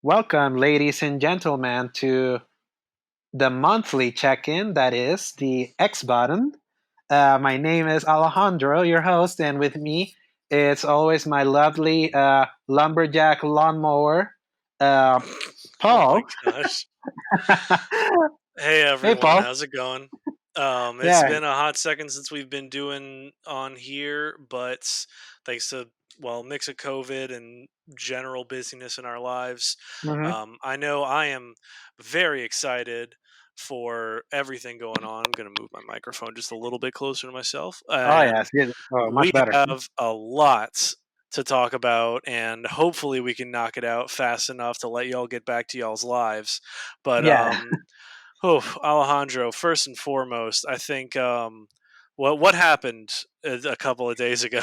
Welcome, ladies and gentlemen, to the monthly check in that is the X button. My name is Alejandro, your host, and with me, it's always my lovely lumberjack lawnmower, uh, Oh my Paul. gosh. Hey Hey, everyone, Paul. how's it going? It's Yeah. been a hot second since we've been doing on here, but thanks to mix of COVID and general busyness in our lives, Hmm. I know I am very excited for everything going on. I'm gonna move my microphone just a little bit closer to myself, Oh, and yes. Yeah. Oh, much we better. have a lot to talk about, and hopefully we can knock it out fast enough to let y'all get back to y'all's lives. But Yeah. Alejandro, first and foremost, I think what happened a couple of days ago.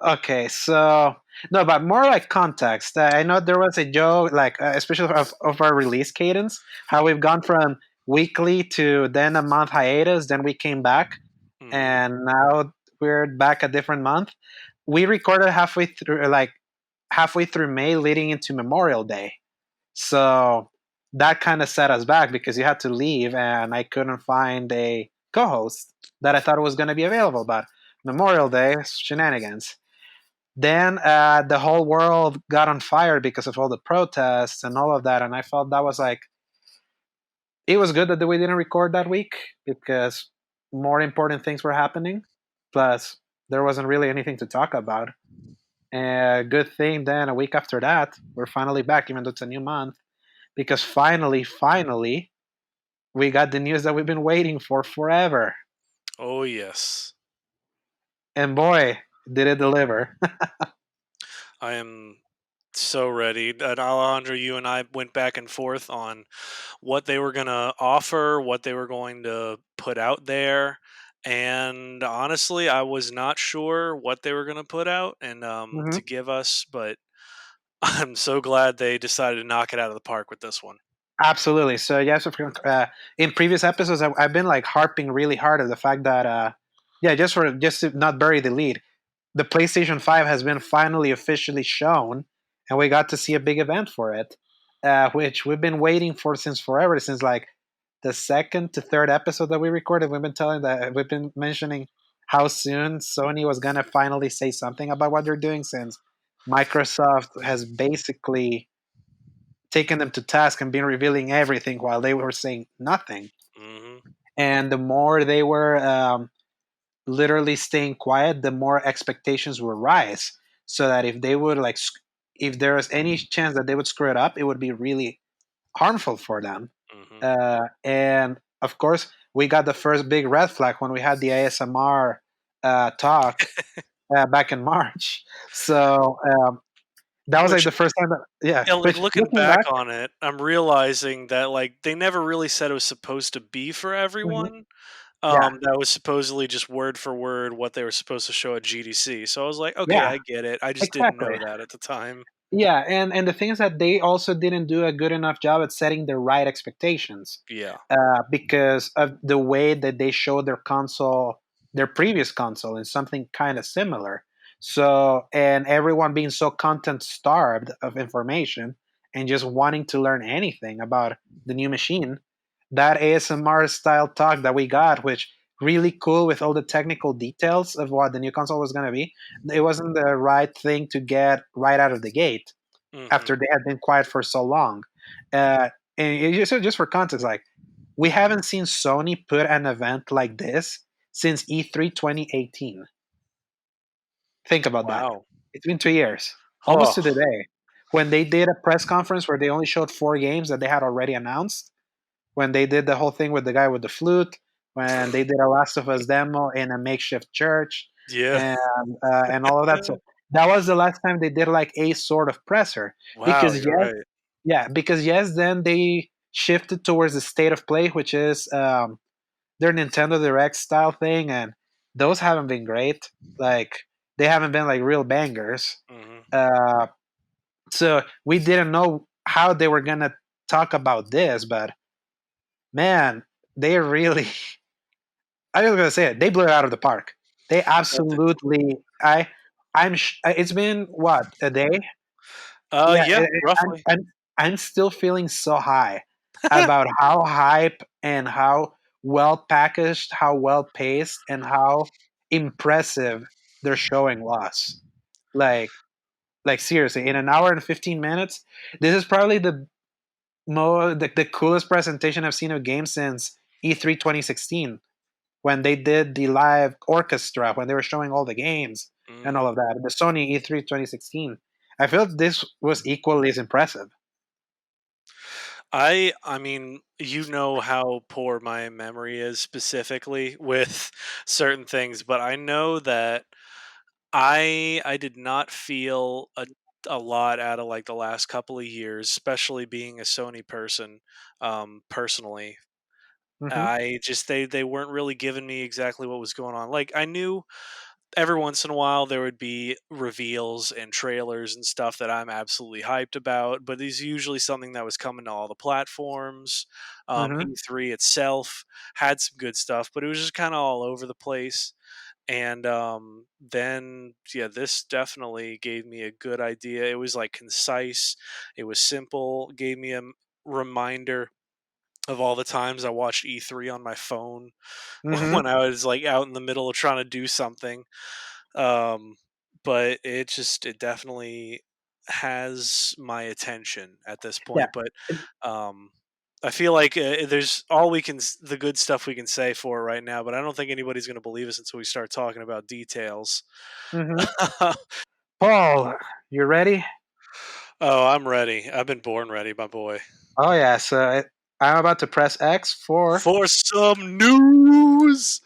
Okay, so no, but more like context. I know there was a joke, like especially of our release cadence, how we've gone from weekly to then a month hiatus, then we came back, Hmm. and now we're back a different month. We recorded halfway through May, leading into Memorial Day, so that kind of set us back because you had to leave, and I couldn't find a co-host that I thought was going to be available. But Memorial Day shenanigans. Then the whole world got on fire because of all the protests and all of that, and I felt that was like it was good that we didn't record that week because more important things were happening. Plus, there wasn't really anything to talk about. And good thing then a week after that, we're finally back, even though it's a new month, because finally, we got the news that we've been waiting for forever. Oh yes, And boy, did it deliver. I am so ready. And Alejandro, you and I went back and forth on what they were going to offer, what they were going to put out there. And honestly, I was not sure what they were going to put out and Hmm. to give us, but I'm so glad they decided to knock it out of the park with this one. Absolutely. So yes, in previous episodes, I've been like harping really hard at the fact that, yeah, just to not bury the lead, the PlayStation 5 has been finally officially shown, and we got to see a big event for it, which we've been waiting for since forever, since like the second to third episode that we recorded. We've been mentioning how soon Sony was gonna finally say something about what they're doing, since Microsoft has basically taken them to task and been revealing everything while they were saying nothing. Hmm. And the more they were literally staying quiet, the more expectations would rise. So that if they would if there was any chance that they would screw it up, it would be really harmful for them. Hmm. And of course, we got the first big red flag when we had the ASMR talk back in March. So that was like Which, the first time that, yeah. yeah, like Which looking looking back back, on it, I'm realizing that like they never really said it was supposed to be for mhm, everyone. yeah, That was supposedly just word for word what they were supposed to show at GDC. So I was like, okay, yeah, I get it. I just didn't exactly. know that at the time. Yeah, and the thing is that they also didn't do a good enough job at setting the right expectations, Yeah. because of the way that they showed their console, their previous console, in something kind of similar. So, and everyone being so content starved of information and just wanting to learn anything about the new machine, that ASMR style talk that we got, which really cool with all the technical details of what the new console was going to be, it wasn't the right thing to get right out of the gate Hmm. after they had been quiet for so long. And just for context, like we haven't seen Sony put an event like this since E3 2018. Think about that. Wow. It's been 2 years, almost Oh, to the day, when they did a press conference where they only showed 4 games that they had already announced. When they did the whole thing with the guy with the flute, when they did a Last of Us demo in a makeshift church, yeah. and all of that. So that was the last time they did like a sort of presser. Wow, Because you're yes, right. yeah, because yes, then they shifted towards the state of play, which is their Nintendo Direct style thing, and those haven't been great. Like they haven't been like real bangers. Hmm. Uh, so we didn't know how they were gonna talk about this, but man, they really. I was gonna say it. They blew it out of the park. They absolutely. It's been what, a day? Yeah, Yeah, roughly. I'm still feeling so high about how hype and how well packaged, how well paced, and how impressive their showing was. Like, like seriously, in an hour and 15 minutes, this is probably the coolest presentation I've seen of games since E3 2016 when they did the live orchestra when they were showing all the games and all Hmm. of that. The Sony E3 2016. I felt this was equally as impressive. I mean, you know how poor my memory is specifically with certain things, but I know that I did not feel a lot out of like the last couple of years, especially being a Sony person. Personally, Hmm. I just they weren't really giving me exactly what was going on. Like I knew every once in a while there would be reveals and trailers and stuff that I'm absolutely hyped about, but there's usually something that was coming to all the platforms. Hmm. E3 itself had some good stuff, but it was just kind of all over the place. And then, yeah, this definitely gave me a good idea. It was like concise, it was simple, gave me a reminder of all the times I watched E3 on my phone Hmm. when I was like out in the middle of trying to do something. Um, but it definitely has my attention at this Yeah. point. But um, I feel like there's all the good stuff we can say for it right now. But I don't think anybody's going to believe us until we start talking about details. Hmm. Paul, you ready? Oh, I'm ready. I've been born ready, my boy. Oh yeah. So I'm about to press X for. For some news.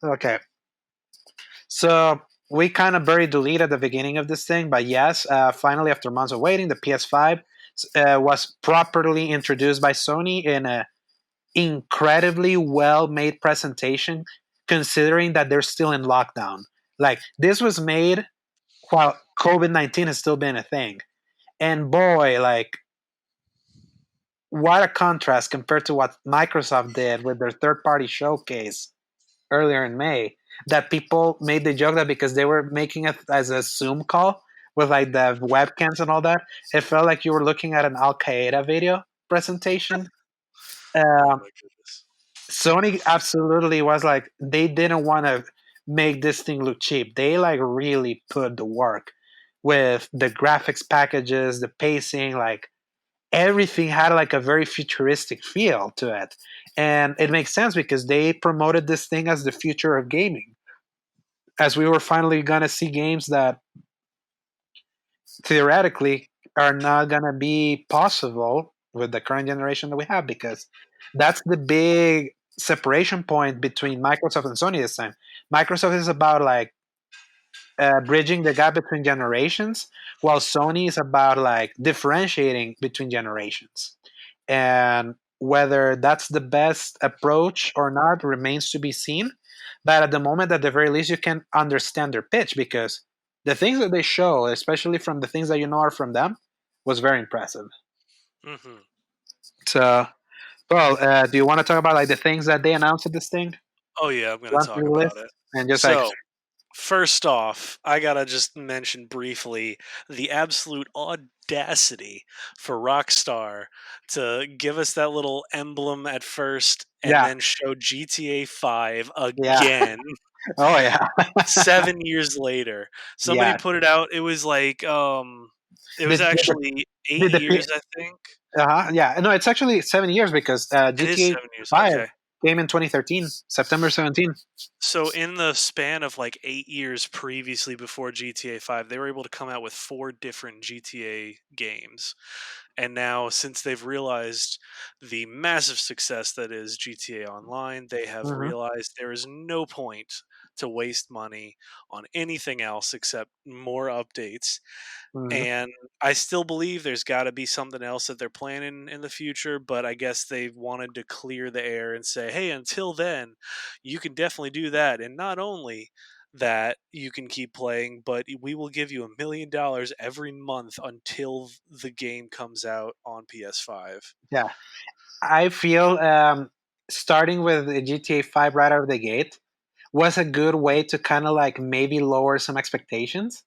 Okay. So we kind of buried the lead at the beginning of this thing, but yes, finally, after months of waiting, the PS5 was properly introduced by Sony in a incredibly well made presentation, considering that they're still in lockdown. Like this was made while COVID-19 has still been a thing, and boy, like what a contrast compared to what Microsoft did with their third party showcase earlier in May, that people made the joke that because they were making it as a Zoom call with like the webcams and all that, it felt like you were looking at an Al Qaeda video presentation. Oh Um, my goodness. Sony absolutely was like they didn't want to make this thing look cheap. They like really put the work with the graphics packages, the pacing, like everything had like a very futuristic feel to it. And it makes sense because they promoted this thing as the future of gaming. As we were finally gonna see games that theoretically are not gonna be possible with the current generation that we have, because that's the big separation point between Microsoft and Sony this time. Microsoft is about like bridging the gap between generations, while Sony is about like differentiating between generations. And whether that's the best approach or not remains to be seen. But at the moment, at the very least, you can understand their pitch, because the things that they show, especially from the things that you know are from them, was very impressive. Hmm. So, well, do you want to talk about like the things that they announced at this thing? Oh yeah, I'm going to Run through talk the about list it. and just like, So, first off, I gotta just mention briefly the absolute audacity for Rockstar to give us that little emblem at first and yeah, then show GTA 5 yeah, again oh yeah, 7 years later. Somebody yeah. put it out. It was like it was Did, actually eight did the years, I think. yeah, no, it's actually 7 years because It is GTA 7 years. 5 Okay. came in 2013, September 17. So in the span of like 8 years previously before GTA 5, they were able to come out with four different GTA games. And now, since they've realized the massive success that is GTA Online, they have Hmm. realized there is no point to waste money on anything else except more updates. Hmm. And I still believe there's got to be something else that they're planning in the future, but I guess they wanted to clear the air and say, hey, until then, you can definitely do that. And not only that, you can keep playing, but we will give you $1 million every month until the game comes out on PS5. Yeah, I feel starting with the GTA 5 right out of the gate, was a good way to kind of like maybe lower some expectations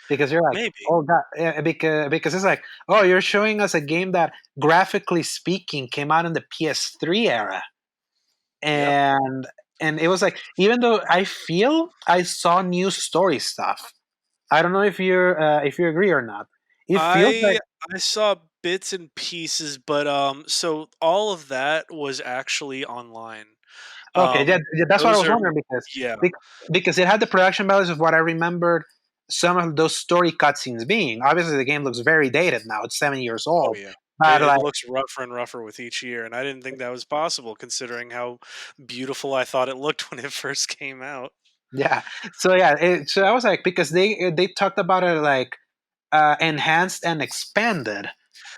because you're like, Maybe. oh god, because it's like, oh, you're showing us a game that graphically speaking came out in the PS3 era, Yep. and it was like, even though I feel I saw new story stuff. I don't know if you agree or not. It feels like I I saw bits and pieces, but so all of that was actually online. okay, yeah, Um yeah, that's what I those was are wondering because yeah. bec- because it had the production values of what I remembered some of those story cutscenes being. Obviously, the game looks very dated now; it's 7 years Oh old. yeah. But It like, looks rougher and rougher with each year, and I didn't think that was possible considering how beautiful I thought it looked when it first came out, yeah, so yeah, so I was like, because they talked about it like enhanced and expanded,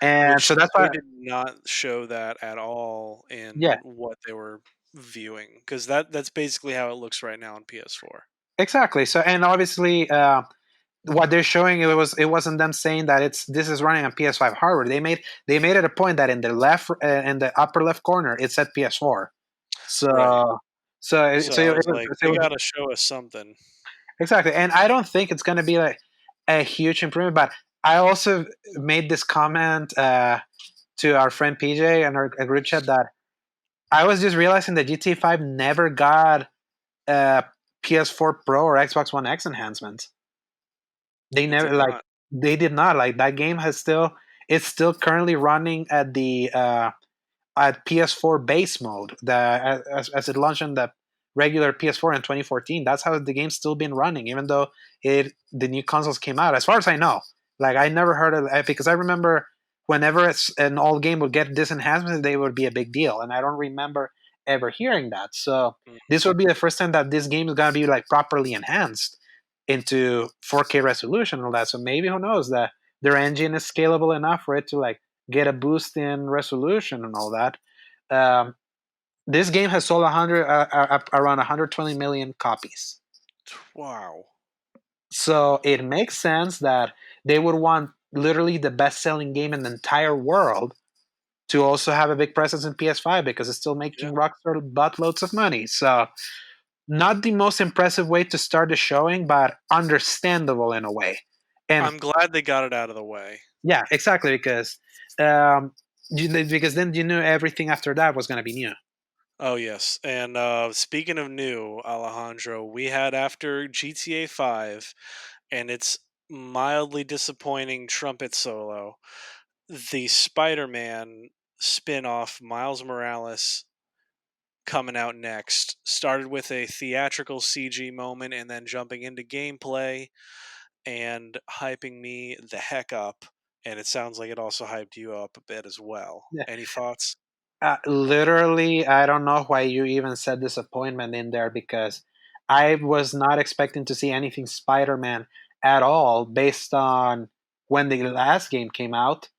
and which so that's they why, did not show that at all yeah, in what they were viewing, because that's basically how it looks right now on PS4. exactly. So and obviously, what they're showing, it wasn't them saying that this is running on PS5 hardware. They made it a point that in the left in the upper left corner it said PS4. Right. So So I was like, it they was gotta show us something. exactly, and I don't think it's going to be like a huge improvement. But I also made this comment to our friend PJ and our group chat that I was just realizing that GTA 5 never got uh, PS4 Pro or Xbox One X enhancements. They It never did like not. they did not like that game has still it's still currently running at the at PS4 base mode. As it launched on the regular PS4 in 2014, that's how the game's still been running, even though it the new consoles came out. As far as I know, like I never heard of it because I remember whenever an old game would get this enhancement, they would be a big deal, and I don't remember ever hearing that. So Mm. this would be the first time that this game is gonna be like properly enhanced into 4K resolution and all that. So maybe who knows that their engine is scalable enough for it to like get a boost in resolution and all that. Um, this game has sold around 120 million copies. Wow. So it makes sense that they would want literally the best-selling game in the entire world to also have a big presence in PS5 because it's still Yeah. making Rockstar buttloads of money. So not the most impressive way to start the showing, but understandable in a way. And I'm glad they got it out of the way. yeah, exactly um, because then you knew everything after that was going to be new. Oh yes, and speaking of new, Alejandro, we had after GTA 5 and its mildly disappointing trumpet solo, the Spider-Man spin-off Miles Morales coming out next. Started with a theatrical CG moment and then jumping into gameplay and hyping me the heck up. And it sounds like it also hyped you up a bit as well. Yeah. Any thoughts? Literally, I don't know why you even said disappointment in there because I was not expecting to see anything Spider-Man at all based on when the last game came out.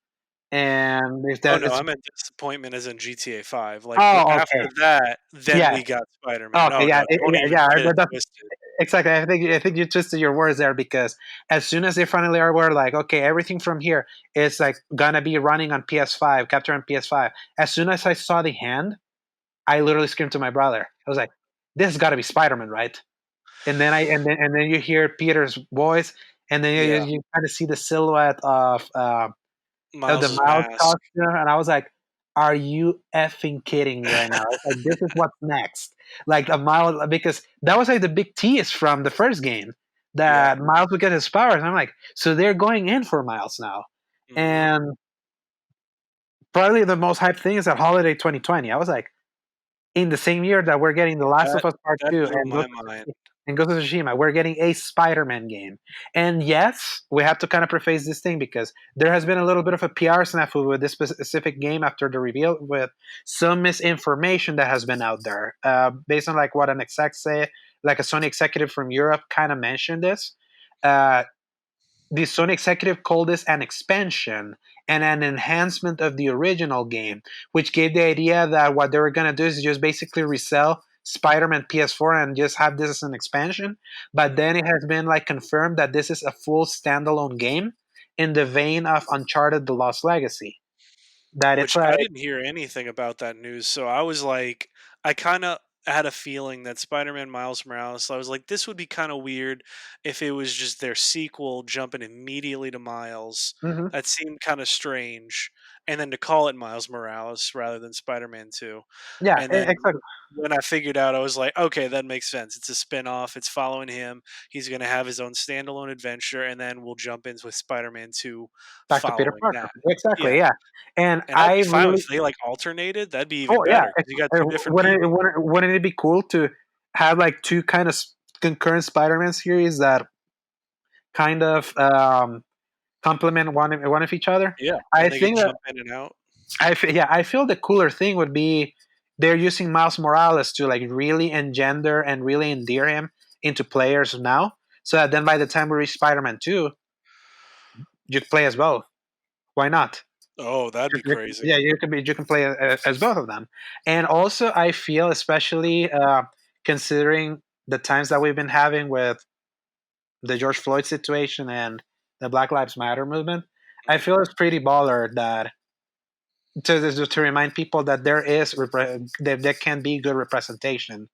And if Oh that no, it's I meant disappointment as in GTA 5. Like oh after okay, that, then yeah, we got Spider-Man. okay, Oh yeah, no, don't yeah, even yeah. get it twisted. Exactly. I think you twisted your words there because as soon as they finally are were like, okay, everything from here is like gonna be running on PS5, capture on PS5. As soon as I saw the hand, I literally screamed to my brother. I was like, "This has got to be Spider-Man, right?" And then you hear Peter's voice, and then Yeah, you kind of see the silhouette of the Miles's mouse mask. costume, and I was like, "Are you effing kidding me right now?" I was like, "This is what's next." Like a Miles, because that was like the big tease from the first game Yep. that Miles would get his powers. And I'm like, so they're going in for Miles now, Mhm. and probably the most hyped thing is that Holiday 2020. I was like, in the same year that we're getting The Last That of Us Part that 2 blew and my mind. Ghost of Tsushima, we're getting a Spider-Man game. And yes, we have to kind of preface this thing because there has been a little bit of a PR snafu with this specific game after the reveal with some misinformation that has been out there. Based on like what an exec say, like a Sony executive from Europe kind of mentioned this. Uh, the Sony executive called this an expansion and an enhancement of the original game, which gave the idea that what they were going to do is just basically resell Spider-Man PS4 and just have this as an expansion. But then Mhm. it has been like confirmed that this is a full standalone game in the vein of Uncharted: The Lost Legacy. That it's Which like, I didn't hear anything about that news, so I was like, I kinda had a feeling that Spider-Man Miles Morales, so I was like, this would be kind of weird if it was just their sequel jumping immediately to Miles. Hmm. That seemed kind of strange. And then to call it Miles Morales rather than Spider-Man 2. Yeah, And then exactly. when I figured out, I was like, okay, that makes sense. It's a spin-off. It's following him. He's going to have his own standalone adventure, and then we'll jump in with Spider-Man 2 Back to Peter following Parker. that. Exactly. Yeah. Yeah, and And I'd I be fine really if they like alternated. That'd be even oh yeah, better because you got two different people. wouldn't it be cool to have like two kind of concurrent Spider-Man series that kind of complement one of each other? Yeah, I and they could think that jump in and out. yeah, I feel the cooler thing would be they're using Miles Morales to like really engender and really endear him into players now, so that then by the time we reach Spider-Man 2, you'd play as both. Why not? Oh, that'd be crazy. Yeah, you can play as both of them. And also I feel, especially considering the times that we've been having with the George Floyd situation and the Black Lives Matter movement, I Mhm. feel it's pretty baller that to remind people that that there can be good representation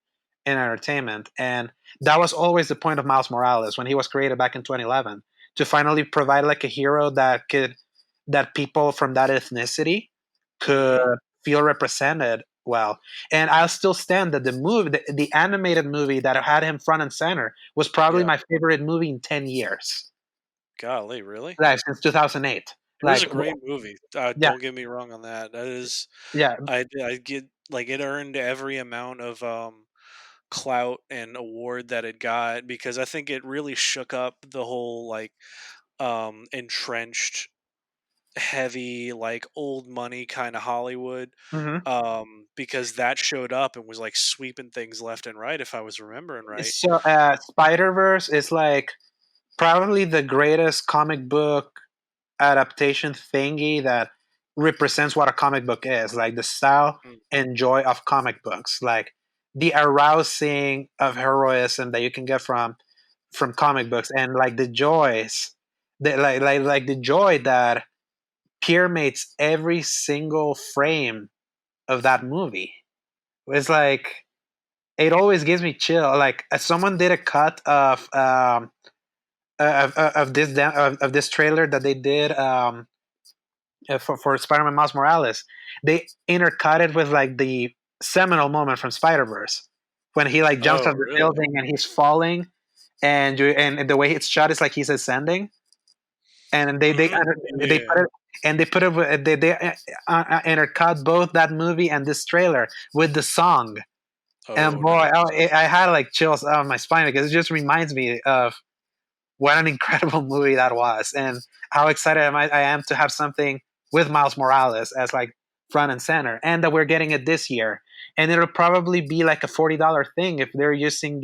in entertainment. And that was always the point of Miles Morales when he was created back in 2011, to finally provide like a hero that people from that ethnicity could Mhm. feel represented well. And I'll still stand that the animated movie that had him front and center, was probably Yeah. my favorite movie in 10 years, Golly, really? like since 2008. It was Like a great movie. yeah, Don't get me wrong on that. That is, yeah. I get like it earned every amount of clout and award that it got because I think it really shook up the whole like entrenched heavy like old money kind of Hollywood Mhm. because that showed up and was like sweeping things left and right if I was remembering right. So Spider Verse is like probably the greatest comic book adaptation thingy that represents what a comic book is, like the style Mm, and joy of comic books, like the arousing of heroism that you can get from comic books, and like the joys, like the joy that permeates every single frame of that movie. It's like it always gives me chill. Like someone did a cut of this trailer that they did for Spider-Man Miles Morales. They intercut it with like the seminal moment from Spider-Verse when he like jumps oh off the really? building and he's falling, and the way it's shot is like he's ascending, and Hmm. they Yeah. put it and they put it intercut both that movie and this trailer with the song. And Oh boy, nice. I had like chills on my spine because it just reminds me of what an incredible movie that was, and how excited I am to have something with Miles Morales as like front and center, and that we're getting it this year. And it'll probably be like a $40 thing if they're using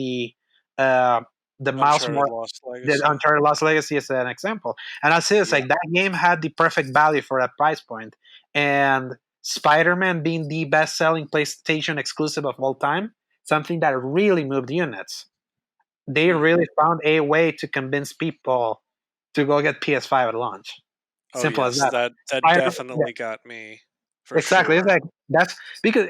uh, the Miles Uncharted Morales. Lost The Legacy. Uncharted Lost Legacy is an example, and I'll say it's Yeah. like that game had the perfect value for that price point, and Spider-Man being the best-selling PlayStation exclusive of all time, something that really moved units. They Hmm. really found a way to convince people to go get PS5 at launch. Oh Simple as yes, that. that Spider, yeah, definitely got me for exactly. It's sure. like that's because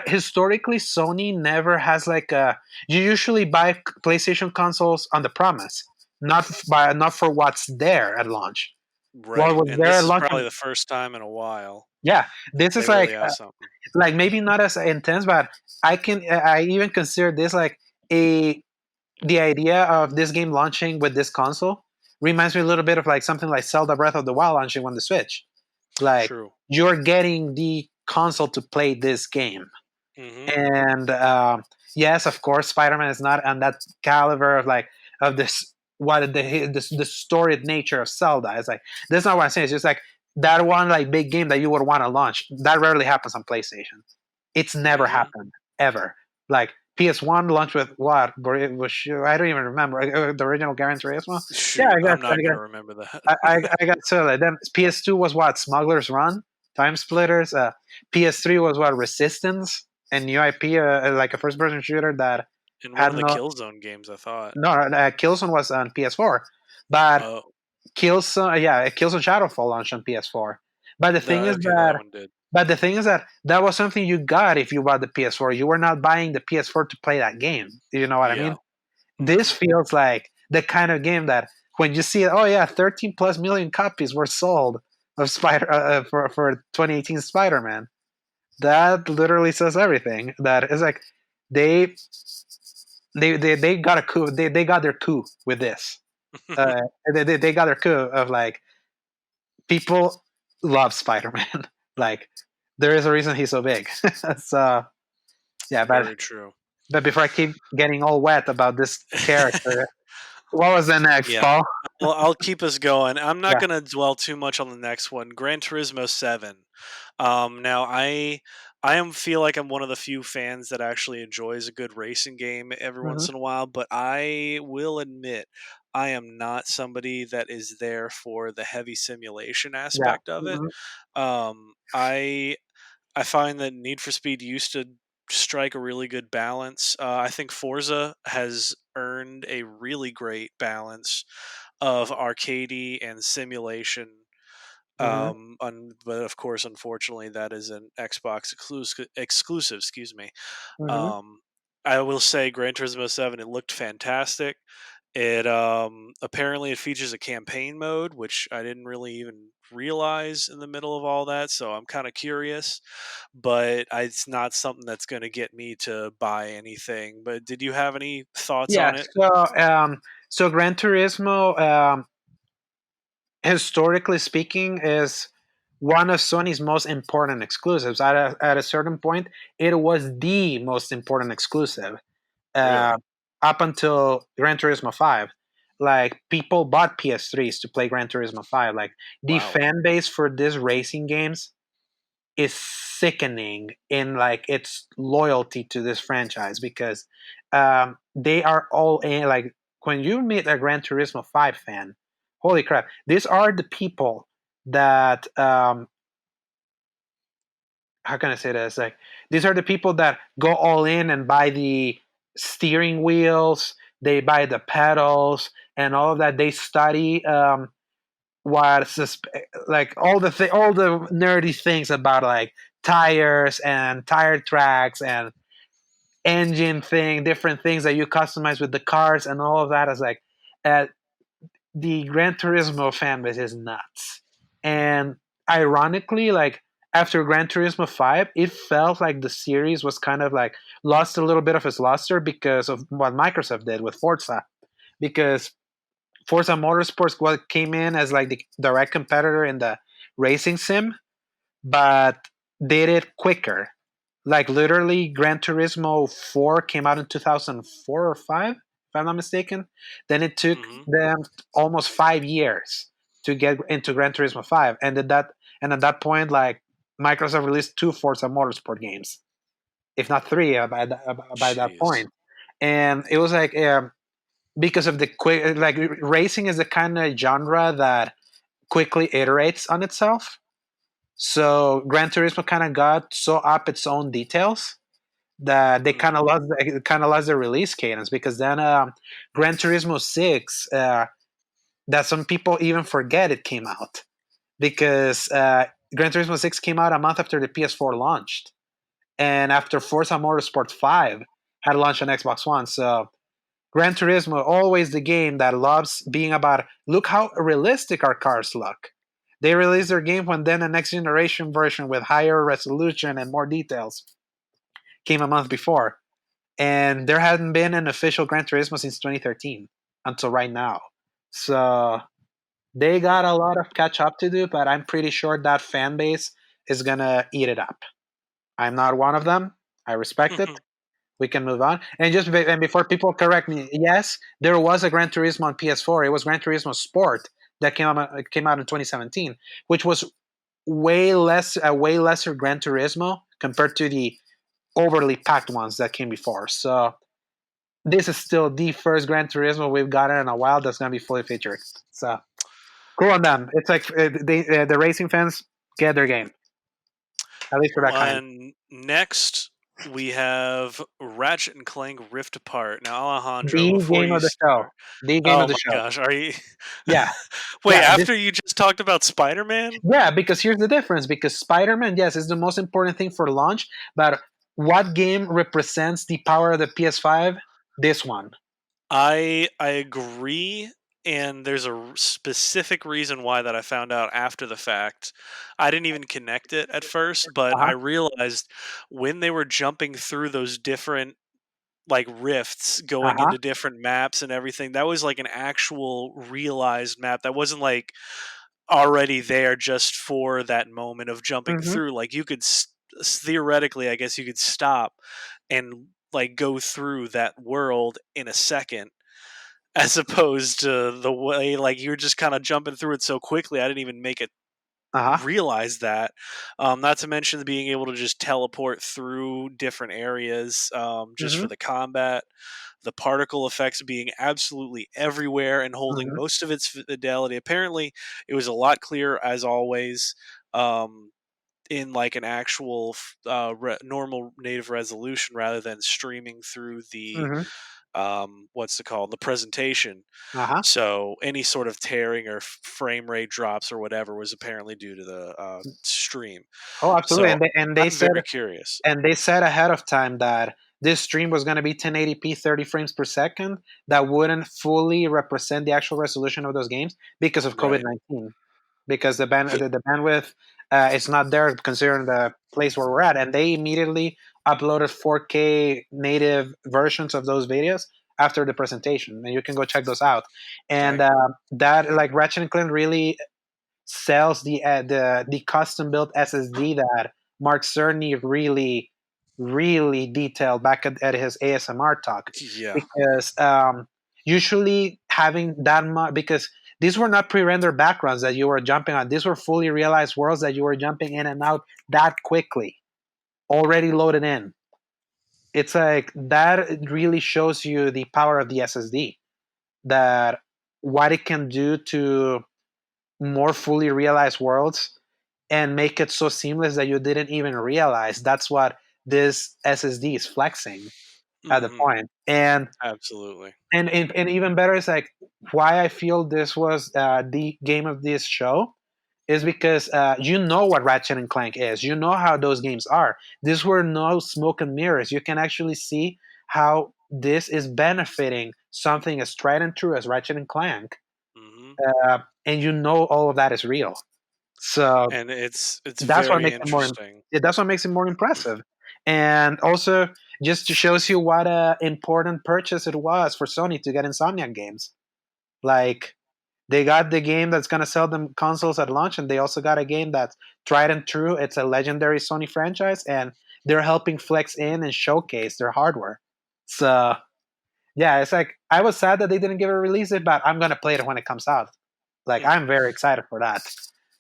historically Sony never has like a. You usually buy PlayStation consoles on the promise, not for what's there at launch. What Right, was and there this at is launch? probably the first time in a while Yeah, this they is really have something. like maybe not as intense, but I even consider this like a the idea of this game launching with this console reminds me a little bit of like something like Zelda Breath of the Wild launching on the Switch. Like True. you're getting the console to play this game, Mhm. and yes, of course, Spider-Man is not on that caliber of like of this what the storied nature of Zelda. It's like that's not what I'm saying. It's just like that one like big game that you would want to launch. That rarely happens on PlayStation. It's never Mhm. happened ever. Like PS1 launched with what? It was I don't even remember the original Gran Turismo. Yeah, Shoot, I'm not gonna remember that. I got so then PS2 was what? Smuggler's Run, Time Splitters. PS3 was what? Resistance and new IP, like a first-person shooter that In one had of the Killzone games, I thought. Killzone was on PS4, but Oh, Killzone Shadowfall launched on PS4. But the thing is okay, that that one did. But the thing is that that was something you got if you bought the PS4. You were not buying the PS4 to play that game. You know what I mean? Yeah. This Hmm. feels like the kind of game that when you see it, oh yeah, 13 plus million copies were sold of Spider for 2018 Spider-Man. That literally says everything. That is like they they got a coup. They got their coup with this. They got their coup of like people love Spider-Man. Like there is a reason he's so big. So yeah, Very true. but before I keep getting all wet about this character, what was the next, Yeah. Paul? Well, I'll keep us going. I'm not Yeah. going to dwell too much on the next one. Gran Turismo 7. Now I am feel like I'm one of the few fans that actually enjoys a good racing game every Hmm. once in a while, but I will admit I am not somebody that is there for the heavy simulation Yeah. aspect of it. Hmm. Um, I I find that Need for Speed used to strike a really good balance. I think Forza has earned a really great balance of arcadey and simulation. Hmm. But of course, unfortunately, that is an Xbox exclusive. Excuse me. Hmm. Um, I will say, Gran Turismo 7. It looked fantastic. It apparently it features a campaign mode, which I didn't really even realize in the middle of all that. So I'm kind of curious, but it's not something that's going to get me to buy anything. But did you have any thoughts Yeah. on it? So Gran Turismo, historically speaking, is one of Sony's most important exclusives. At a certain point, it was the most important exclusive. uh, Really? Up until Gran Turismo 5. Like people bought PS3s to play Gran Turismo 5. Like the Wow. fan base for these racing games is sickening in like its loyalty to this franchise because they are all in. Like when you meet a Gran Turismo 5 fan, holy crap, these are the people that how can I say this? Like these are the people that go all in and buy the steering wheels, they buy the pedals and all of that. They study like all the nerdy things about like tires and tire tracks and engine thing, different things that you customize with the cars and all of that is like uh, the Gran Turismo fan base is nuts. And ironically, like after Gran Turismo 5, it felt like the series was kind of like lost a little bit of its luster because of what Microsoft did with Forza. Because Forza Motorsports what came in as like the direct competitor in the racing sim, but did it quicker. Like literally, Gran Turismo 4 came out in 2004 or 5, if I'm not mistaken. Then it took Hmm. them almost 5 years to get into Gran Turismo 5, and at that point, like Microsoft released two Forza Motorsport games, if not three, by that Jeez. point. And it was like because of the quick, like racing is the kind of genre that quickly iterates on itself. So Gran Turismo kind of got so up its own details that they Hmm. kind of lost their release cadence because then Gran Turismo 6 that some people even forget it came out because Gran Turismo 6 came out a month after the PS4 launched and after Forza Motorsport 5 had launched on Xbox One. So Gran Turismo always the game that loves being about look how realistic our cars look. They released their game when then a next generation version with higher resolution and more details came a month before. And there hadn't been an official Gran Turismo since 2013 until right now. So they got a lot of catch up to do, but I'm pretty sure that fan base is gonna eat it up. I'm not one of them. I respect it. We can move on. And before people correct me, yes, there was a Gran Turismo on PS4. It was Gran Turismo Sport that came out in 2017, which was way lesser Gran Turismo compared to the overly packed ones that came before. So this is still the first Gran Turismo we've gotten in a while that's going to be fully featured. So cool on them. It's like the racing fans get their game, at least for that kind. And next we have Ratchet and Clank Rift Apart. Now, Alejandro, The before game you of the show. start, The game oh of the my show. gosh, are you? Yeah. Wait, Yeah, this, after you just talked about Spider-Man? yeah, because here's the difference. Because Spider-Man, yes, is the most important thing for launch, but what game represents the power of the PS5? This one. I agree, and there's a specific reason why that I found out after the fact. I didn't even connect it at first, but Uh I huh. realized when they were jumping through those different like rifts Uh going huh. into different maps and everything, that was like an actual realized map. That wasn't like already there just for that moment of jumping Hmm. through. Like you could theoretically, I guess you could stop and like go through that world in a second, as opposed to the way like you're just kind of jumping through it so quickly. I didn't even make it Uh huh. realize that. Not to mention being able to just teleport through different areas, just for Hmm. the combat, the particle effects being absolutely everywhere and holding Hmm. most of its fidelity. Apparently, it was a lot clearer as always. Um, in like an actual normal native resolution rather than streaming through the Hmm. what's it called, the presentation. Uh huh. So any sort of tearing or frame rate drops or whatever was apparently due to the stream. Oh, absolutely. So And I'm very curious. they said ahead of time that this stream was going to be 1080p 30 frames per second. That wouldn't fully represent the actual resolution of those games because of Right. COVID-19, because the bandwidth is not there considering the place where we're at, and they immediately uploaded 4K native versions of those videos after the presentation, and you can go check those out. And Dang. that, like, Ratchet and Clank really sells the custom built SSD that Mark Cerny really detailed back at his ASMR talk, Yeah. because usually having that much, because these were not pre-rendered backgrounds that you were jumping on, these were fully realized worlds that you were jumping in and out that quickly, already loaded in. It's like that really shows you the power of the SSD, that what it can do to more fully realized worlds and make it so seamless that you didn't even realize. That's what this SSD is flexing at the Hmm. point. Absolutely. And even better is like why I feel this was the game of this show is because you know what Ratchet and Clank is. You know how those games are. These were no smoke and mirrors. You can actually see how this is benefiting something as tried and true as Ratchet and Clank, Hmm. and you know all of that is real. So And it's that's what very makes it more. interesting. Yeah, that's what makes it more impressive, and also just shows you what a important purchase it was for Sony to get Insomniac games. Like they got the game that's gonna sell them consoles at launch, and they also got a game that's tried and true. It's a legendary Sony franchise, and they're helping flex in and showcase their hardware. So yeah, it's like I was sad that they didn't give a release date, but I'm gonna play it when it comes out. Like Mm. I'm very excited for that.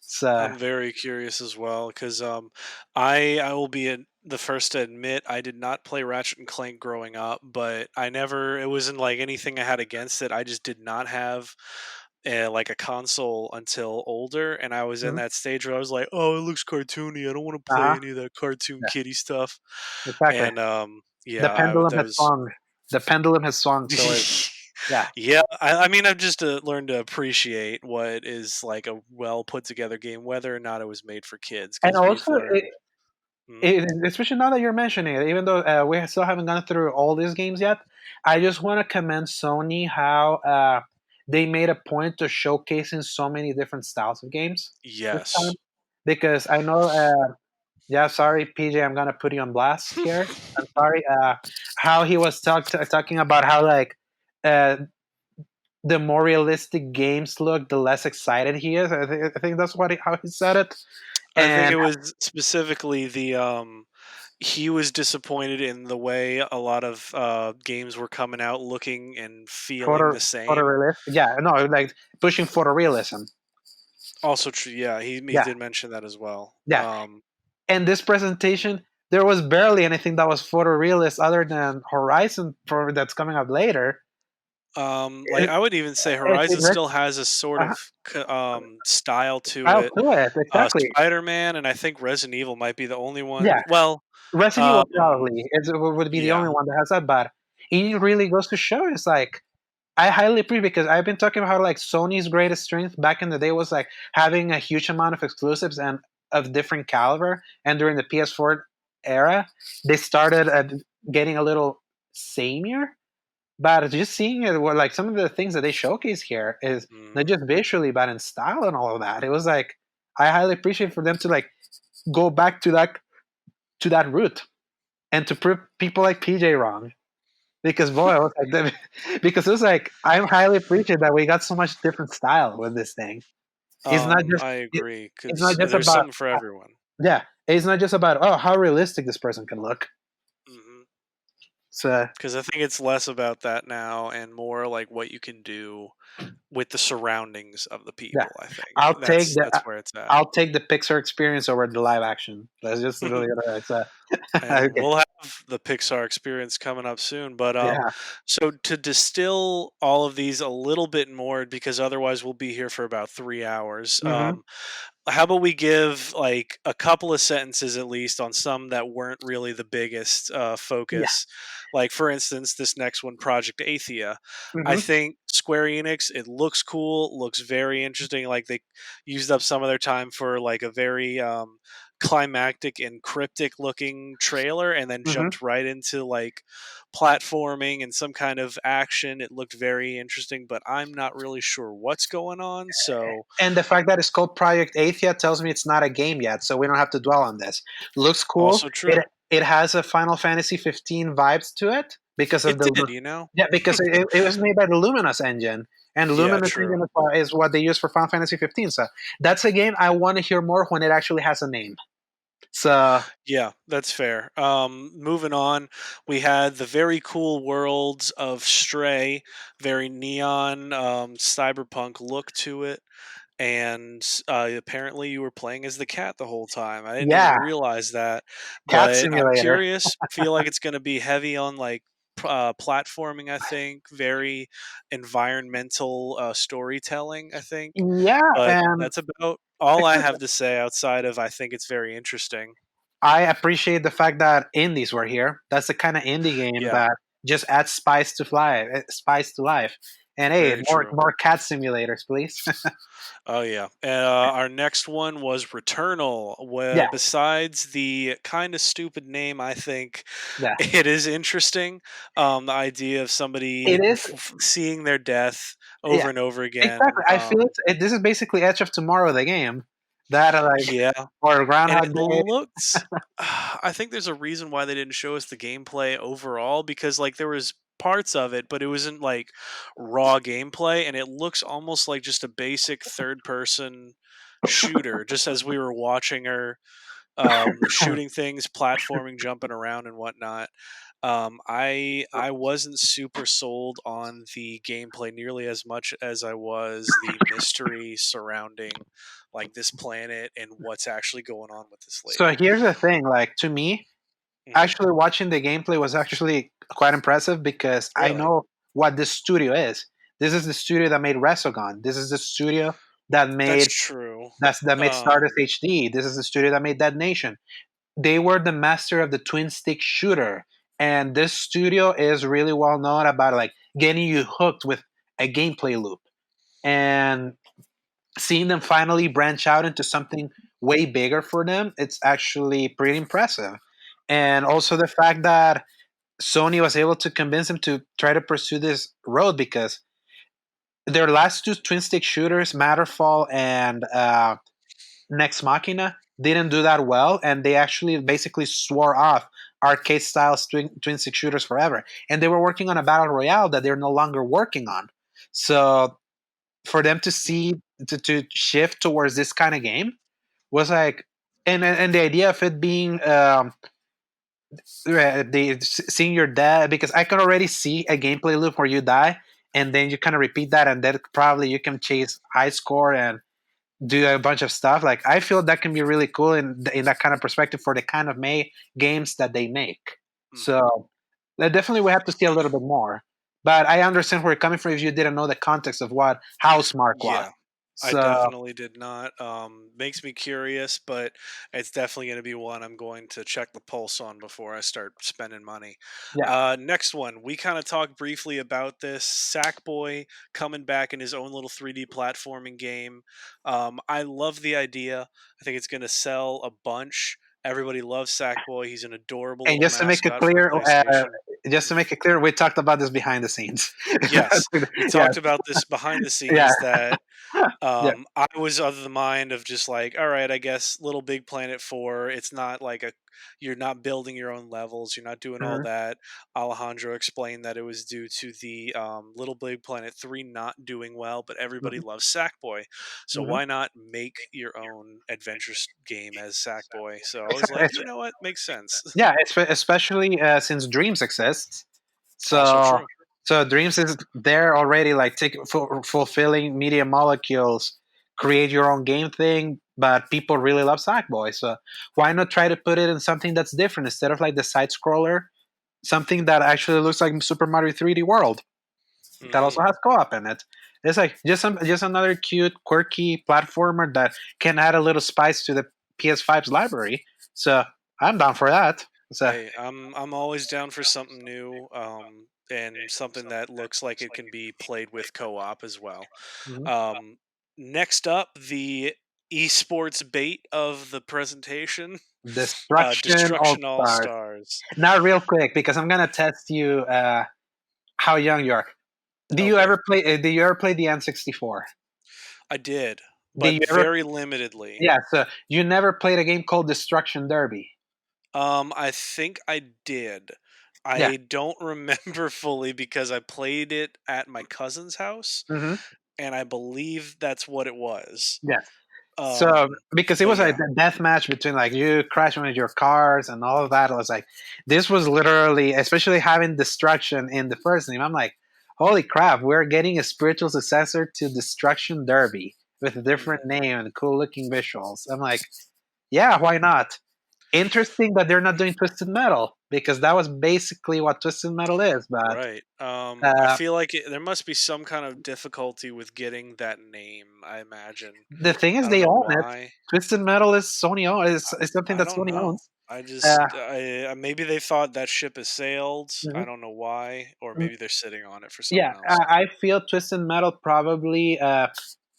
So I'm very curious as well because I will be the first to admit I did not play Ratchet and Clank growing up, but I never it wasn't like anything I had against it. I just did not have like a console until older, and I was in mhm. that stage where I was like, "Oh, it looks cartoony. I don't want to play Uh-huh. any of that cartoon Yeah, kitty stuff." exactly. And The yeah, pendulum that has was swung. The pendulum has swung. So yeah, yeah, I mean, I've just learned to appreciate what is like a well put together game, whether or not it was made for kids, and because we've also learned. Mhm. especially now that you're mentioning it, even though we still haven't gone through all these games yet, I just want to commend Sony how they made a point to showcasing so many different styles of games this time. Yes. Because I know, yeah, sorry, PJ, I'm gonna put you on blast here. I'm sorry. How he was talking about how like uh, the more realistic games look, the less excited he is. I think that's how he said it. I think And it was specifically the he was disappointed in the way a lot of games were coming out looking and feeling the same. photorealism, yeah, no, like pushing photorealism. Also true, yeah, he Yeah, did mention that as well. yeah. And this presentation, there was barely anything that was photorealist other than Horizon for that's coming up later. Like It, I would even say it, Horizon still has a sort uh, of style to style it. to it, exactly. Spider-Man and I think Resident Evil might be the only Yeah, ones. Well, Resident Evil um, probably would be the yeah, only one that has that, but it really goes to show it's like I highly appreciate because I've been talking about how like Sony's greatest strength back in the day was like having a huge amount of exclusives and of different caliber. And during the PS4 era, they started getting a little samey. But just seeing it, like some of the things that they showcase here is not Mhm. just visually, but in style and all of that. It was like I highly appreciate for them to like go back to that route and to prove people like PJ wrong. Because boy, I was like, because it was like I highly appreciate that we got so much different style with this thing. It's not just I it, agree it's not because just there's about something for everyone. yeah, it's not just about oh how realistic this person can look. Mhm. So 'Cause I think it's less about that now and more like what you can do with the surroundings of the yeah, people, I think. I'll take That's the where it's at. I'll take the Pixar experience over the live action. That's just really it's And okay. we'll have the Pixar experience coming up soon, but, Yeah. so to distill all of these a little bit more because otherwise we'll be here for about 3 hours, Hmm. how about we give like a couple of sentences at least on some that weren't really the biggest Yeah. focus, like for instance this next one, Project Athia. I Hmm. think Square Enix, it looks cool, looks very interesting, like they used up some of their time for like a very climactic and cryptic looking trailer and then Hmm. jumped right into like platforming and some kind of action. It looked very interesting, but I'm not really sure what's going on, so And the fact that it's called Project Athia tells me it's not a game yet, so we don't have to dwell on this. Looks cool. also It true. it has a Final Fantasy 15 vibes to it because of It the did, you know? yeah because it was made by the Luminous engine, and Yeah, Luminous true. engine is what they use for Final Fantasy 15. So that's a game I want to hear more when it actually has a name. So Yeah, that's fair. Moving on, we had the very cool worlds of Stray, very neon, cyberpunk look to it. And apparently, you were playing as the cat the whole time. I didn't even yeah, realize that, Cat but I'm Simulator. curious. Feel like it's going to be heavy on like platforming. I think very environmental storytelling. I think, Yeah, but and that's about all I have to say outside of I think it's very interesting. I appreciate the fact that indies were here. That's the kind of indie game Yeah, that just adds spice to life. And hey, very more true. more cat simulators, please. Oh yeah. Our next one was Returnal. Where Yeah, besides the kind of stupid name, I think yeah, it is interesting. The idea of somebody it is. seeing their death Yeah, over and over again. exactly. I feel this is basically Edge of Tomorrow, the game that like Yeah, or and Groundhog it Day. looked. I think there's a reason why they didn't show us the gameplay overall because like there was parts of it, but it wasn't like raw gameplay, and it looks almost like just a basic third person shooter. Just as we were watching her shooting things, platforming, jumping around, and whatnot. I wasn't super sold on the gameplay nearly as much as I was the mystery surrounding like this planet and what's actually going on with this So lady. here's the thing, like to me, Hmm. actually watching the gameplay was actually quite impressive because I Really, know what this studio is. This is the studio that made Resogun. This is the studio that that's made true. that made Stardust Um, HD. This is the studio that made Dead Nation. They were the master of the twin stick shooter, and this studio is really well known about like getting you hooked with a gameplay loop. And seeing them finally branch out into something way bigger for them, it's actually pretty impressive. And also the fact that Sony was able to convince them to try to pursue this road because their last two twin stick shooters, Matterfall and Nex Machina, didn't do that well, and they actually basically swore off arcade style twin stick shooters forever. And they were working on a battle royale that they're no longer working on. So for them to see to shift towards this kind of game was like, and the idea of it being seeing your dad, because I can already see a gameplay loop where you die and then you kind of repeat that and then probably you can chase high score and do a bunch of stuff. Like I feel that can be really cool in that kind of perspective for the kind of games that they make. mhm. So definitely we have to see a little bit more. But I understand where you're coming from if you didn't know the context of what Housemark was. Yeah. I So definitely did not. Makes me curious, but it's definitely going to be one I'm going to check the pulse on before I start spending money. yeah. Next one, we kind of talked briefly about this Sackboy coming back in his own little 3D platforming game. I love the idea. I think it's going to sell a bunch. Everybody loves Sackboy. He's an adorable And little just to make it mascot for clear, PlayStation. we talked about this behind the scenes. Yes, we Yes, talked about this behind the yeah, scenes that yeah. I was of the mind of just like, all right, I guess Little Big Planet 4, it's not like you're not building your own levels, you're not doing all Mhm, that. Alejandro explained that it was due to the Little Big Planet 3 not doing well, but everybody mhm, loves Sackboy. So mhm. why not make your own adventure game as Sackboy? So I was Exactly. like, you know what? Makes sense. Yeah, especially since Dreams exists. Also So true. Dreams is there already, like fulfilling media molecules, create your own game thing. But people really love Sackboy, so why not try to put it in something that's different instead of like the side scroller, something that actually looks like Super Mario 3D World that Hmm. also has co-op in it. It's like just another cute, quirky platformer that can add a little spice to the PS5's library. So I'm down for that. So Hey, I'm always down for something new, and something that looks like it can be played with co-op as well. mhm. Um, Next up, the esports bait of the presentation, Destruction All Destruction All Stars. Stars. Now, real quick, because I'm gonna test you how young you are. Okay, Do you ever play the N64? I did, Did but you ever? very limitedly. Yeah. So you never played a game called Destruction Derby? I think I did. Yeah. I don't remember fully because I played it at my cousin's house, Hmm. and I believe that's what it was. Yes. So because it But was like yeah. a death match between like you crashing with your cars and all of that, I was like, this was literally, especially having destruction in the first name. I'm like, holy crap, we're getting a spiritual successor to Destruction Derby with a different Mhm. name and cool looking visuals. I'm like, yeah, why not? Interesting that they're not doing Twisted Metal because that was basically what Twisted Metal is. But Right. I uh, feel like there must be some kind of difficulty with getting that name, I imagine. the thing is, I don't they know own it. why. Twisted Metal is Sony own. Is something I that don't Sony know. owns. I Uh, just maybe they thought that ship has sailed. I mhm. don't know why, or maybe they're sitting on it for Yeah, someone else. I feel Twisted Metal probably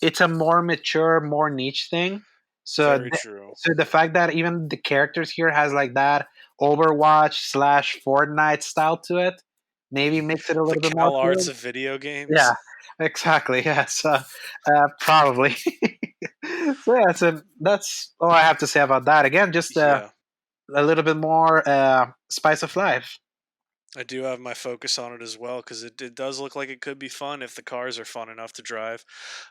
it's a more mature, more niche thing. So, Very true. so the fact that even the characters here has like that Overwatch slash Fortnite style to it, maybe makes it a The little bit more Cal Arts cool. of video Yeah, games. exactly. Yeah, so probably. So yeah, so that's all I have to say about that. Again, just Yeah. a little bit more spice of life. I do have my focus on it as well because it does look like it could be fun if the cars are fun enough to drive.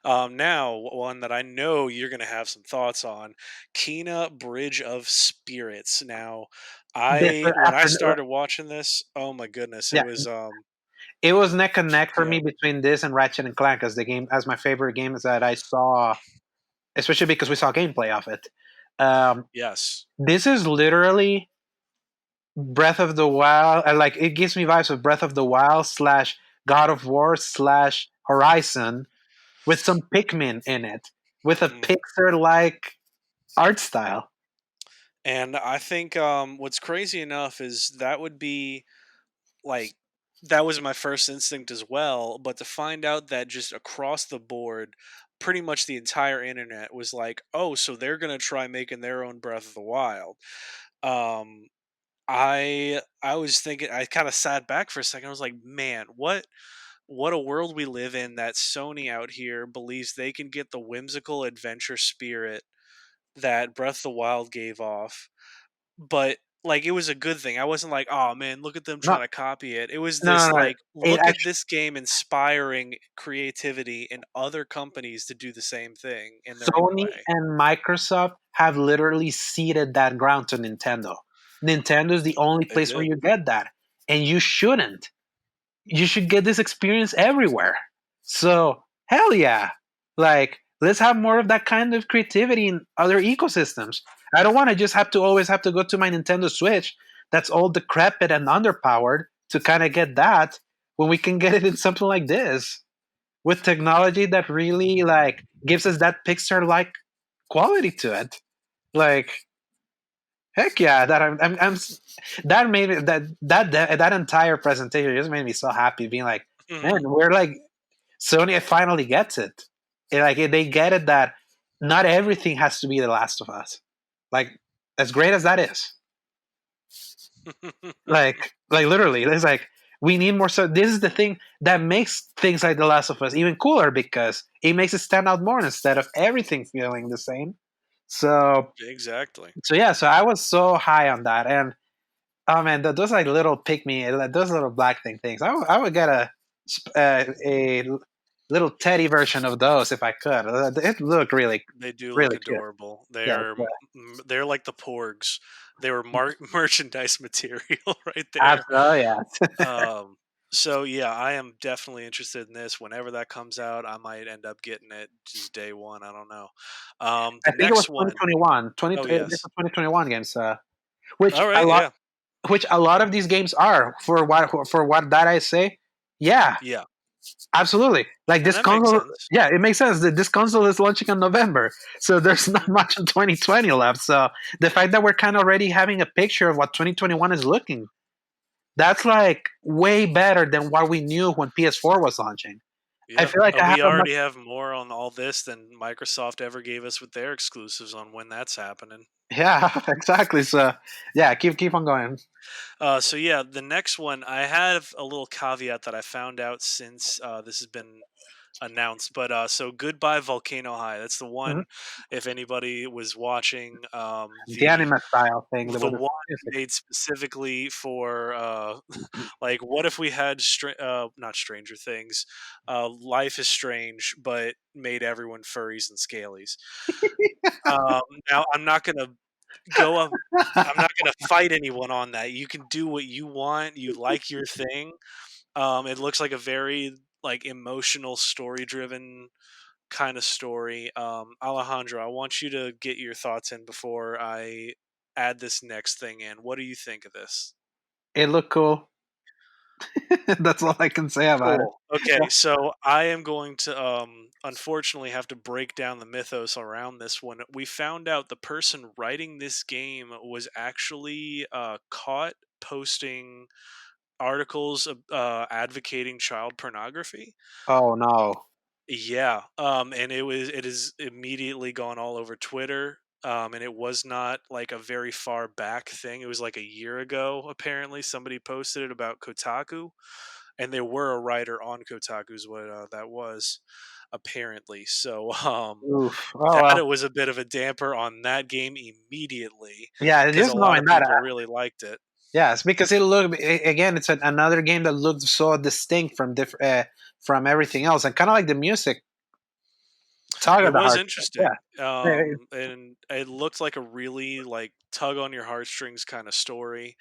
Now, one that I know you're going to have some thoughts on, Kena Bridge of Spirits. Now, Different when I after, started watching this, oh my goodness, it yeah, was it was neck and neck for yeah, me between this and Ratchet and Clank as the game as my favorite games that I saw, especially because we saw gameplay of it. yes, This is literally Breath of the Wild. Like it gives me vibes of Breath of the Wild slash God of War slash Horizon with some Pikmin in it, with a hmm. Pixar like art style. And I think what's crazy enough is that would be like that was my first instinct as well, but to find out that just across the board pretty much the entire internet was like, "Oh, so they're going to try making their own Breath of the Wild." Um I was thinking I kind of sat back for a second. I was like, "Man, what a world we live in that Sony out here believes they can get the whimsical adventure spirit that Breath of the Wild gave off, but like it was a good thing. I wasn't like, "Oh man, look at them No, trying to copy it." It was no, this no, no. like, It look at actually, this game inspiring creativity in other companies to do the same thing in their own Sony way. and Microsoft have literally ceded that ground to Nintendo. Nintendo is the only They place where did. you get that, and you shouldn't. You should get this experience everywhere. So hell yeah, like let's have more of that kind of creativity in other ecosystems. I don't want to just have to always have to go to my Nintendo Switch that's all decrepit and underpowered to kind of get that when we can get it in something like this with technology that really like gives us that Pixar like quality to it. Like heck yeah, that that made it that entire presentation just made me so happy. Being like, man, Hmm. we're like Sony finally gets it. Like they get it that not everything has to be The Last of Us. Like as great as that is, like literally, it's like we need more. So this is the thing that makes things like The Last of Us even cooler because it makes it stand out more instead of everything feeling the same. So Exactly. so yeah, so I was so high on that, and oh man, those like little pick me, like, those little black things. I would get a little teddy version of those if I could. It looked really They do look really cute. adorable. Yeah. They're like the porgs. They were merchandise material right there. Absolutely. Yeah. Um, so yeah, I am definitely interested in this. Whenever that comes out, I might end up getting it just day one. I don't know. I The think it was next one, 2021. oh This yes, was 2021 games. Which all a right, lot yeah, which a lot of these games are for what that I say. Yeah, yeah, absolutely. Like and this that makes console, sense. yeah, it makes sense that this console is launching in November, so there's not Hmm. much in 2020 left. So the fact that we're kind of already having a picture of what 2021 is looking, that's like way better than what we knew when PS4 was launching. I Yeah, feel like I have we a much, already have more on all this than Microsoft ever gave us with their exclusives on when that's happening. yeah, exactly. So yeah, keep on going. So yeah, the next one I have a little caveat that I found out since this has been announced. But so goodbye Volcano High. That's the Mhm. one. If anybody was watching, The anime style thing the with the one music. made specifically for like what if we had not Stranger Things, Life is Strange, but made everyone furries and scalies. Um, Now I'm not gonna go up. I'm not gonna fight anyone on that. You can do what you want. You like your thing. It looks like a very like emotional, story-driven kind of story. Alejandro, I want you to get your thoughts in before I add this next thing in. What do you think of this? It looked cool. That's all I can say about it. Cool. Okay, so I am going to unfortunately have to break down the mythos around this one. We found out the person writing this game was actually caught posting articles advocating child pornography. Oh no. Yeah, and it is immediately gone all over Twitter. And it was not like a very far back thing. It was like a year ago. Apparently, somebody posted it about Kotaku, and there were a writer on Kotaku is what that was apparently. So Oof. Oh that well. it was a bit of a damper on that game immediately Yeah, because a just lot knowing of that. people really liked it. Yes, because it looked again. It's another game that looked so distinct from different from everything else, and kind of like the music. Tug It of the was heart. interesting, Yeah. Eh, and it looked like a really like tug on your heartstrings kind of story.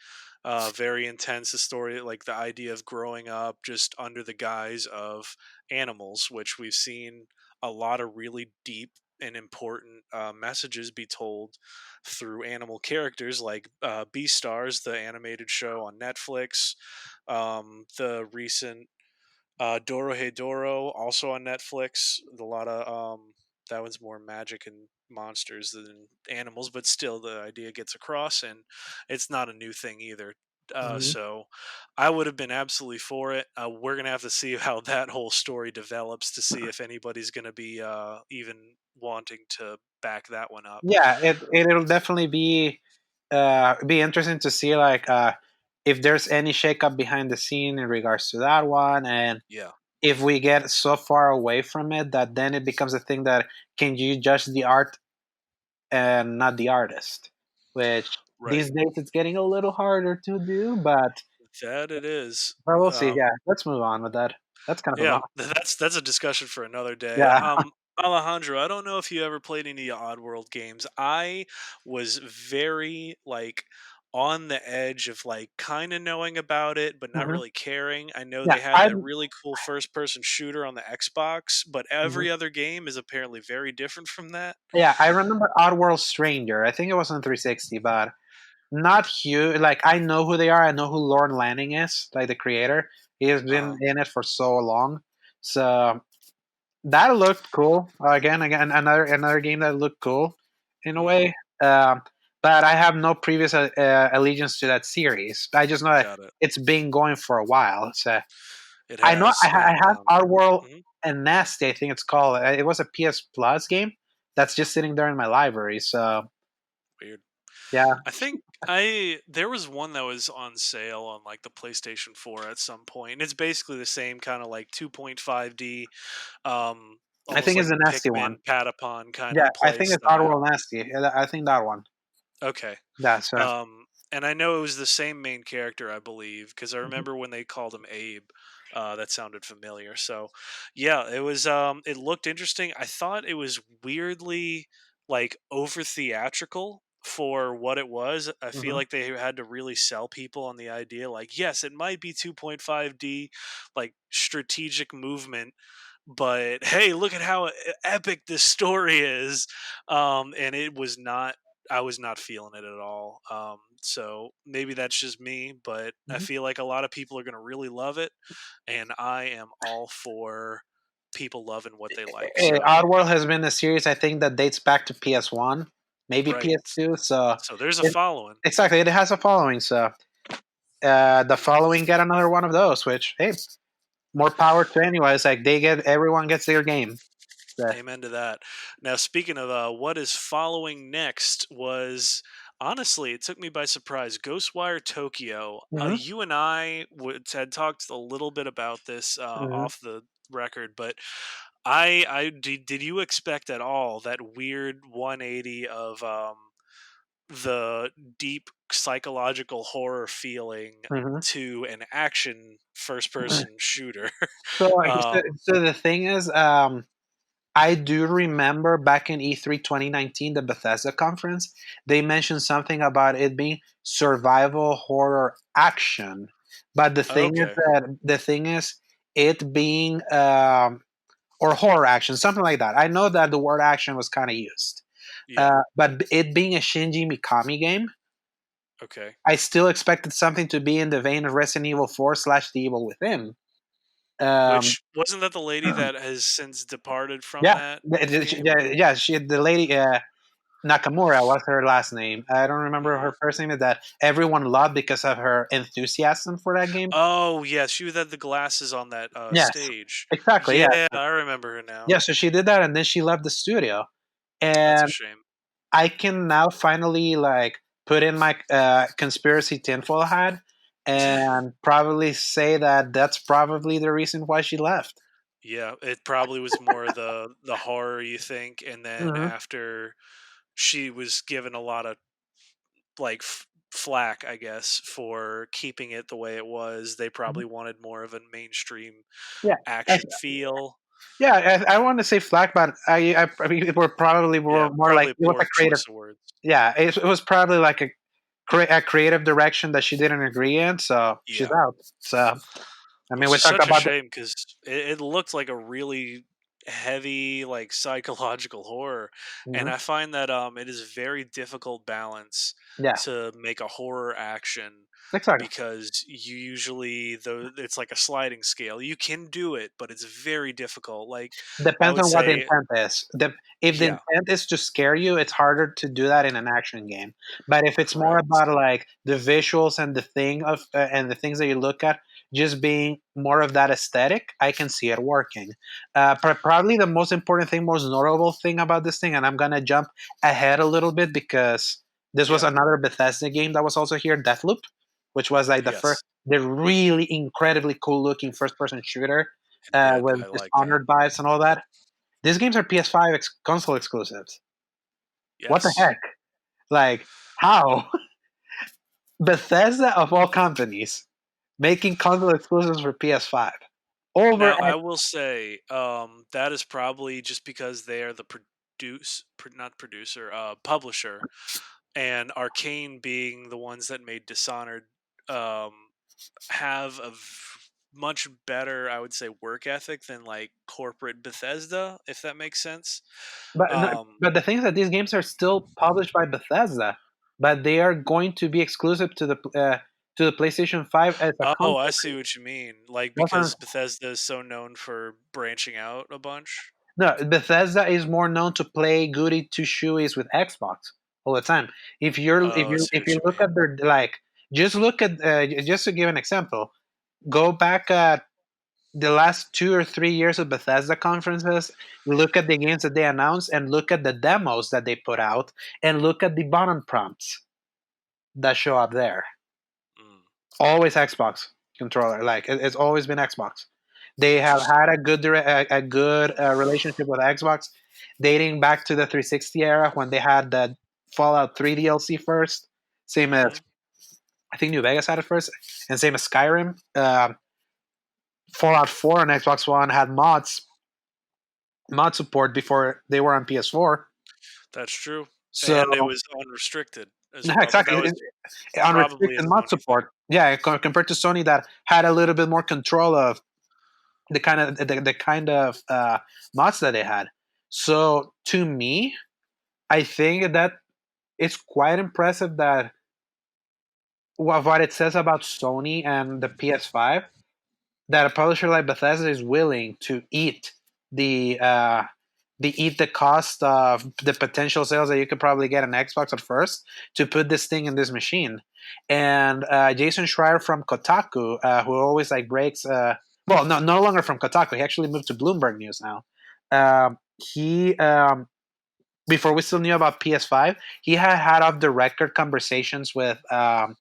Very intense. The story, like the idea of growing up just under the guise of animals, which we've seen a lot of really deep and important messages be told through animal characters, like Beastars, the animated show on Netflix, the recent Doro Hey Doro, also on Netflix. A lot of that one's more magic and monsters than animals, but still the idea gets across, and it's not a new thing either. mhm. So I would have been absolutely for it. We're gonna have to see how that whole story develops to see if anybody's gonna be even wanting to back that one up. Yeah, it'll definitely be interesting to see like if there's any shakeup behind the scene in regards to that one, and Yeah, if we get so far away from it that then it becomes a thing that can you judge the art and not the artist, which right. these days it's getting a little harder to do, That it is. but we'll see. Um, Yeah, let's move on with that. That's kind of a Yeah, lot. that's a discussion for another day. Yeah. Alejandro, I don't know if you ever played any Oddworld games. I was very like on the edge of like kind of knowing about it, but not Mhm. really caring. I know Yeah, they had I that really cool first-person shooter on the Xbox, but mhm. every other game is apparently very different from that. Yeah, I remember Oddworld Stranger. I think it was on 360, but not huge. Like I know who they are. I know who Lorne Lanning is, like the creator. He has been Uh-huh. in it for so long. So that looked cool. Again, another game that looked cool in a Hmm. way. Um, but I have no previous allegiance to that series. I just know that Got it. it's been going for a while. So It I know has, I and have Our World mhm, and Nasty. I think it's called. It was a PS Plus game that's just sitting there in my library. So weird. yeah, I think I there was one that was on sale on like the PlayStation 4 at some point, and it's basically the same kind of like 2.5D, um, I almost think it's like the Nasty one. Pikmin, Patapon kind Yeah, of I play think it's Our style. World Nasty. Yeah, I think that one. Okay. That's And I know it was the same main character, I believe, because I mhm, remember when they called him Abe. That sounded familiar. So, yeah, it was. It looked interesting. I thought it was weirdly like over theatrical for what it was. I feel mhm, like they had to really sell people on the idea, like, yes, it might be 2.5D, like strategic movement, but hey, look at how epic this story is. And it was not, I was not feeling it at all. So maybe that's just me, but I mhm. feel like a lot of people are going to really love it, and I am all for people loving what they like. So Oddworld has been a series I think that dates back to PS1, maybe right, PS2. So so there's a it, following. exactly, it has a following. So the following get another one of those, which hey, more power to anyone. It's like everyone gets their game. So, Amen to that. Now, speaking of what is following next, was honestly, it took me by surprise. Ghostwire Tokyo. mhm, You and I had talked a little bit about this mhm. off the record, but did you expect at all that weird 180 of the deep psychological horror feeling Mhm. to an action first person shooter? So the thing is, I do remember back in E3 2019, the Bethesda conference, they mentioned something about it being survival horror action. But Okay. the thing is, it being or horror action, something like that. I know that the word action was kind of used, Yeah. but it being a Shinji Mikami game, Okay. I still expected something to be in the vein of Resident Evil 4 slash The Evil Within. Um, Which wasn't that the lady that has since departed from yeah, that game? yeah, the lady Nakamura was her last name. I don't remember Mhm. her first name. Is that everyone loved because of her enthusiasm for that game? Oh, yeah, she had the glasses on that, Yes, stage. exactly. Yeah, Yeah, I remember her now. yeah. So she did that, and then she left the studio. That's a And shame. I can now finally like put in my conspiracy tinfoil hat and probably say that that's probably the reason why she left. Yeah, it probably was more the horror, you think, and then Hmm. after she was given a lot of, like, flack, I guess, for keeping it the way it was, they probably wanted more of a mainstream Yeah, I, action feel. yeah. I want to say flack, but I mean, it were probably Yeah, more like probably a it was a poor creative. choice of words. Yeah, it was probably like a creative direction that she didn't agree in, so she's Yeah. out. So I mean, Which we is talked such a about the shame because it looked like a really heavy, like, psychological horror, and mhm, I find that it is very difficult balance yeah, to make a horror action exactly. because you usually, though, it's like a sliding scale. You can do it, but it's very difficult. Like, I Depends would on what the say, intent is. If the yeah, intent is to scare you, it's harder to do that in an action game. But if it's more correct, about like the visuals and the thing of and the things that you look at, just being more of that aesthetic, I can see it working. Probably the most important thing, most notable thing about this thing, and I'm gonna jump ahead a little bit because this was yeah, another Bethesda game that was also here, Deathloop, which was like yes, the really incredibly cool looking first person shooter it did. with I like that. Dishonored vibes and all that. These games are PS5 console exclusives. What the Yes. heck? Like, how? Bethesda, of all companies, making console exclusives for PS5 over Now, I at. will say, that is probably just because they are the not producer, publisher, and Arcane being the ones that made Dishonored, um, have a much better, I would say, work ethic than like corporate Bethesda, if that makes sense. But Um, but the thing is that these games are still published by Bethesda, but they are going to be exclusive to the PlayStation 5 as a Oh, I see complement. what you mean. Like That's what because Bethesda is so known for branching out a bunch. No, Bethesda is more known to play goody two shoeies with Xbox all the time. Oh, I see If what you you look mean. at their like, just look at just to give an example, go back at the last 2 or 3 years of Bethesda conferences, look at the games that they announced, and look at the demos that they put out, and look at the button prompts that show up there. Mm, Always Xbox controller. Like it's always been Xbox. They have interesting. had a good relationship with Xbox, dating back to the 360 era when they had the Fallout 3 DLC first. Same as Hmm. I think New Vegas had it first, and same as Skyrim. Fallout 4 on Xbox One had mod support before they were on PS4. That's true. So And it was unrestricted as well, but exactly, that was probably a unrestricted mod Sony thing. support. Yeah, compared to Sony that had a little bit more control of the kind of mods that they had. So to me, I think that it's quite impressive that what it says about Sony and the PS5, that a publisher like Bethesda is willing to the uh, eat the cost of the potential sales that you could probably get an Xbox at first to put this thing in this machine. And Jason Schreier from Kotaku, who always like breaks, well, no longer from Kotaku. He actually moved to Bloomberg News now. He Before we still knew about PS5, he had off the record conversations with a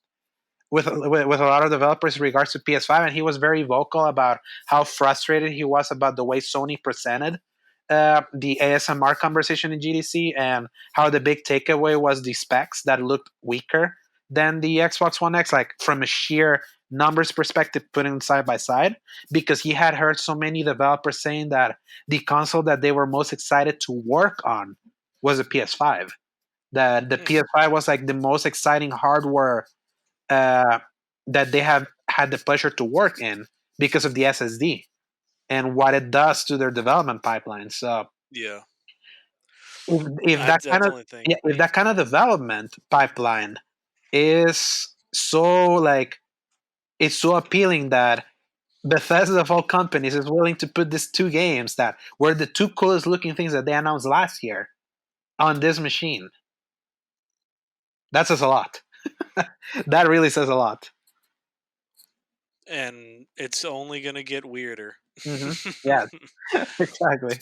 lot of developers in regards to PS5, and he was very vocal about how frustrated he was about the way Sony presented the ASMR conversation in GDC, and how the big takeaway was the specs that looked weaker than the Xbox One X, like from a sheer numbers perspective, putting them side by side, because he had heard so many developers saying that the console that they were most excited to work on was a PS5. That the Hmm. PS5 was like the most exciting hardware uh, that they have had the pleasure to work in because of the SSD and what it does to their development pipeline. So Yeah, if I that kind of definitely think. yeah, if that kind of development pipeline is so like it's so appealing that Bethesda of all companies is willing to put these two games that were the two coolest looking things that they announced last year on this machine. That says a lot. That really says a lot. And it's only gonna get weirder. Hmm. Yeah, exactly.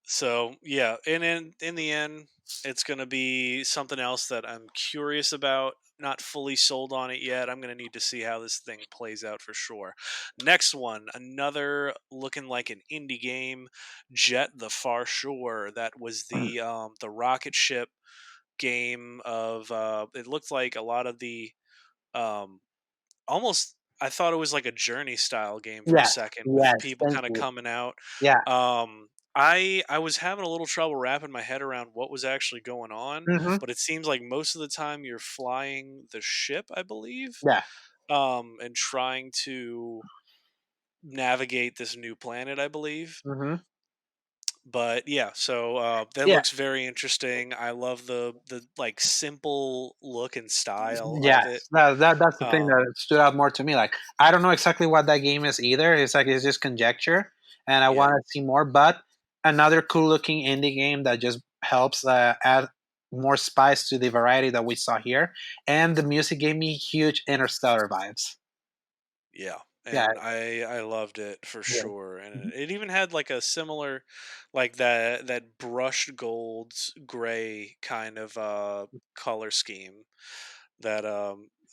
So yeah, and in the end, it's gonna be something else that I'm curious about. Not fully sold on it yet. I'm gonna need to see how this thing plays out for sure. Next one, another looking like an indie game, Jet the Far Shore. That was the rocket ship game of. It looked like a lot of the um, almost. I thought it was like a Journey style game for a Yes, second with yes, people thank kind of you. coming out. Yeah. I was having a little trouble wrapping my head around what was actually going on, Hmm. but it seems like most of the time you're flying the ship, I believe, Yeah. and trying to navigate this new planet, I believe. Hmm. But yeah, so that Yeah. looks very interesting. I love the like simple look and style of Yes. it. That's the thing Um, that stood out more to me. Like I don't know exactly what that game is either. It's like it's just conjecture, and I yeah, want to see more. But another cool looking indie game that just helps add more spice to the variety that we saw here. And the music gave me huge Interstellar vibes. yeah, Yeah. and I loved it for Yeah. sure, and Mhm. it even had like a similar, like that brushed gold gray kind of color scheme that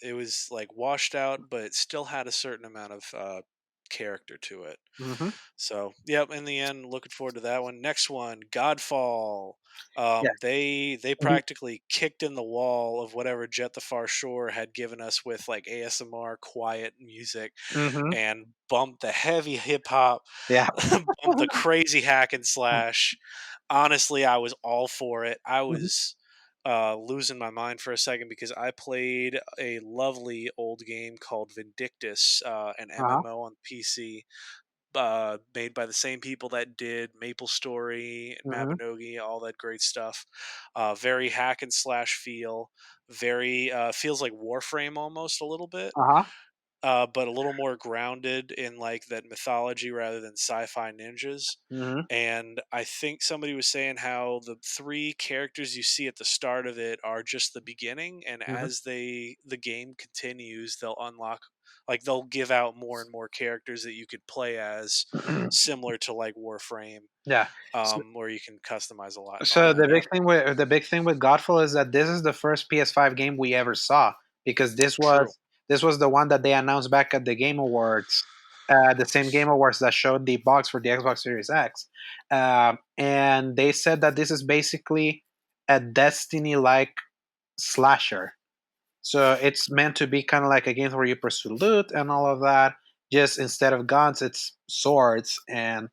it was like washed out, but it still had a certain amount of character to it. Mhm. So, yep. In the end, looking forward to that one. Next one, Godfall. Yeah. They Mhm. practically kicked in the wall of whatever Jet the Far Shore had given us with like ASMR, quiet music, Mhm. and bumped the heavy hip hop, Yeah. bumped the crazy hack and slash. Honestly, I was all for it. I Mhm. was losing my mind for a second because I played a lovely old game called Vindictus, an Uh-huh. MMO on PC made by the same people that did Maple Story and Hmm. Mabinogi, all that great stuff. Very hack and slash feel. Very feels like Warframe almost a little bit, Uh-huh. but a little more grounded in like that mythology rather than sci-fi ninjas. Hmm. And I think somebody was saying how the three characters you see at the start of it are just the beginning, and Hmm. as the game continues, they'll unlock, like they'll give out more and more characters that you could play as, similar to like Warframe, Yeah. where you can customize a lot and all So that. Yeah, the big thing with Godfall is that this is the first PS5 game we ever saw because true. this was the one that they announced back at the Game Awards, the same Game Awards that showed the box for the Xbox Series X, and they said that this is basically a Destiny-like slasher. So it's meant to be kind of like a game where you pursue loot and all of that. Just instead of guns, it's swords and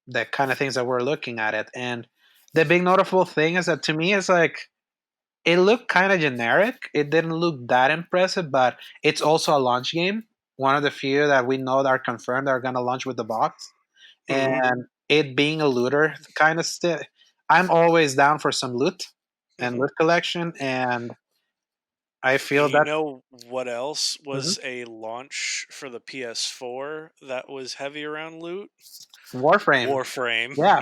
the kind of things that we're looking at it. And the big notable thing is that to me, it's like it looked kind of generic. It didn't look that impressive, but it's also a launch game. One of the few that we know that are confirmed are going to launch with the box. Hmm. And it being a looter kind of I'm always down for some loot and Hmm. loot collection. And I And feel you that know what else mhm, was a launch for the PS4 that was heavy around loot? Warframe. Warframe. Yeah,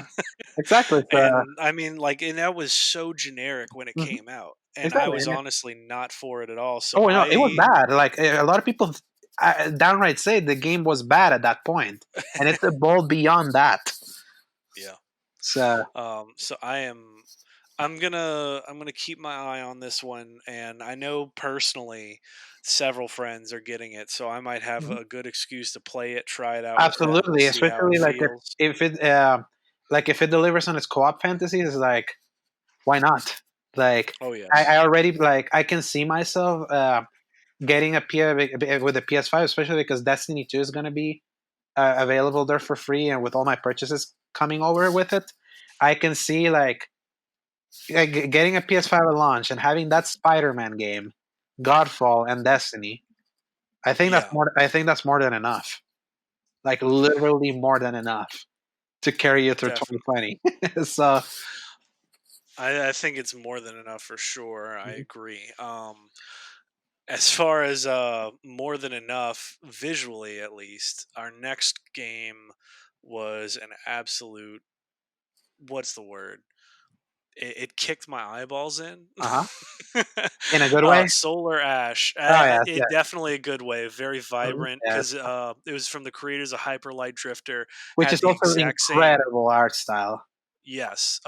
exactly. So, And I mean, like, and that was so generic when it mhm, came out, and I exactly. was honestly not for it at all. So Oh no, it was I, bad. Like a lot of people downright say the game was bad at that point, and it's evolved beyond that. yeah. So, So I'm gonna keep my eye on this one, and I know personally several friends are getting it, so I might have mhm, a good excuse to play it, try it out with them, absolutely, see how it especially like feels. if it like if it delivers on its co-op fantasies, it's like why not? Like Oh yes, I already like I can see myself getting a P with a PS5, especially because Destiny 2 is going to be available there for free, and with all my purchases coming over with it, I can see like getting a PS5 at launch and having that Spider-Man game, Godfall, and Destiny. yeah, I think that's more than enough. Like literally more than enough to carry you through definitely. 2020. So, I think it's more than enough for sure. I mhm, agree. As far as more than enough visually, at least, our next game was an absolute, what's the word? It kicked my eyeballs in. uh-huh. In a good way. Solar Ash, Oh yeah, it yeah. definitely a good way, very Mhm, vibrant yes. because it was from the creators of Hyper Light Drifter. Which Had is the also exact same. incredible art style. Yes,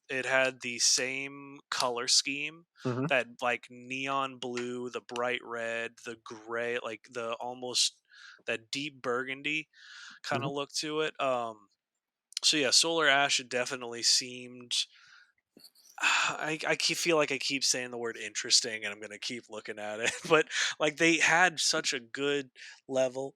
it had the same color scheme, Hmm. that like neon blue, the bright red, the gray, like the almost that deep burgundy kind Hmm. of look to it. So yeah, Solar Ash, it definitely seemed. Feel like I keep saying the word interesting, and I'm gonna keep looking at it, but like they had such a good level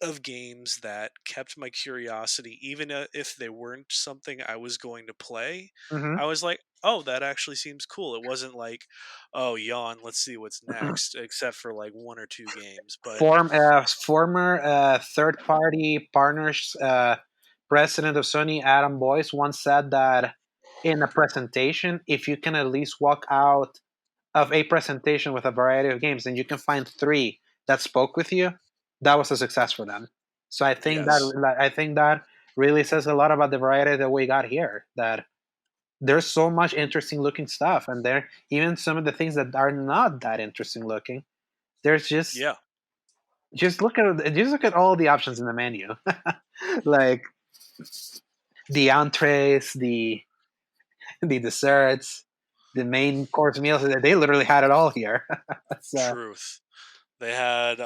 of games that kept my curiosity, even if they weren't something I was going to play. Hmm. I was like, "Oh, that actually seems cool." It wasn't like, "Oh, yawn, let's see what's next," except for like one or two games. But Former third-party partners president of Sony, Adam Boyce, once said that in a presentation, if you can at least walk out of a presentation with a variety of games and you can find three that spoke with you, that was a success for them. So yes, I think that really says a lot about the variety that we got here. That there's so much interesting looking stuff, and there even some of the things that are not that interesting looking. There's yeah, just look at all the options in the menu, like the entrees, the desserts, the main course meals. They literally had it all here. So. truth. They had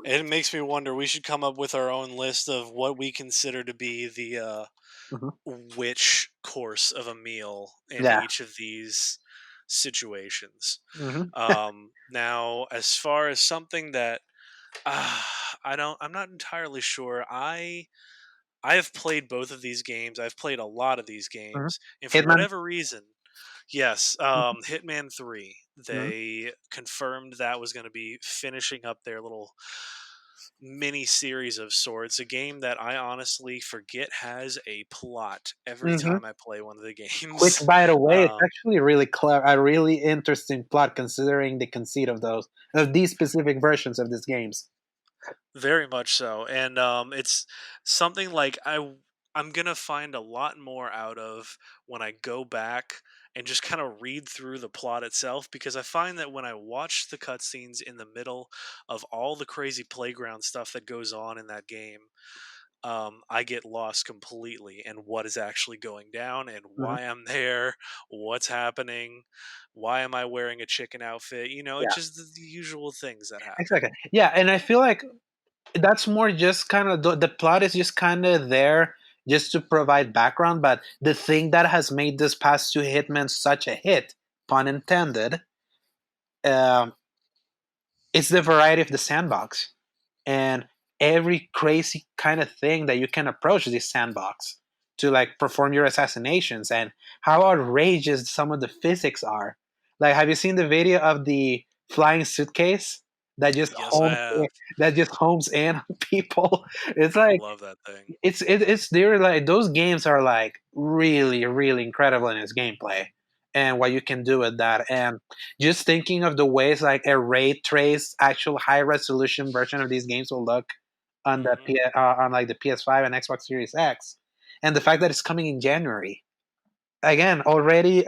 it makes me wonder, we should come up with our own list of what we consider to be the Mhm. which course of a meal in Yeah. each of these situations. Hmm. Now, as far as something that uh, I'm not entirely sure. I have played both of these games. I've played a lot of these Hmm. games, and for Hitman. whatever reason, yes, Hmm. Hitman 3, Hmm. they confirmed that was going to be finishing up their little mini series of sorts. A game that I honestly forget has a plot every Hmm. time I play one of the Which, games. by the way, it's Um, actually really clever, a really interesting plot considering the conceit of these specific versions of these games. Very much so, and it's something like I'm gonna find a lot more out of when I go back and just kind of read through the plot itself, because I find that when I watch the cutscenes in the middle of all the crazy playground stuff that goes on in that game, I get lost completely in what is actually going down and Mhm. why I'm there, what's happening, why am I wearing a chicken outfit? It's Yeah, just the usual things that happen. exactly. Yeah, and I feel like that's more just kind of the plot is just kind of there just to provide background, but the thing that has made this past two Hitmen such a hit, pun intended, um, it's the variety of the sandbox and every crazy kind of thing that you can approach this sandbox to like perform your assassinations, and how outrageous some of the physics are. Like, have you seen the video of the flying suitcase that just Yes, I have. homes in on people? It's I like love that thing. it's they're like those games are like really really incredible in its gameplay and what you can do with that. And just thinking of the ways like a ray trace actual high resolution version of these games will look on Mhm. on like the PS5 and Xbox Series X, and the fact that it's coming in January again already,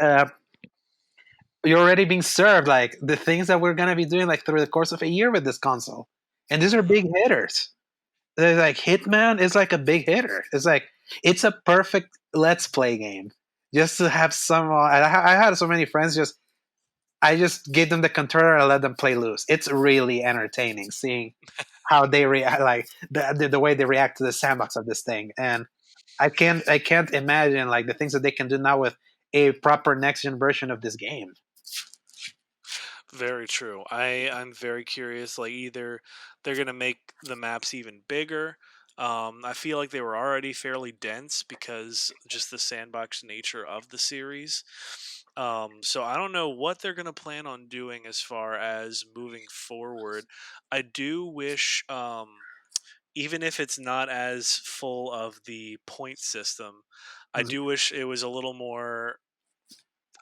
you're already being served like the things that we're gonna be doing like through the course of a year with this console, and these are Mhm. big hitters. They're like Hitman is like a big hitter. It's like it's a perfect let's play game. Just to have some, I had so many friends. I just gave them the controller and let them play loose. It's really entertaining seeing how they react, like the way they react to the sandbox of this thing. And I can't imagine like the things that they can do now with a proper next gen version of this game. Very true. I'm very curious. Like, either they're gonna make the maps even bigger. I feel like they were already fairly dense because just the sandbox nature of the series. So I don't know what they're gonna plan on doing as far as moving forward. I do wish, even if it's not as full of the point system, I Mhm. do wish it was a little more,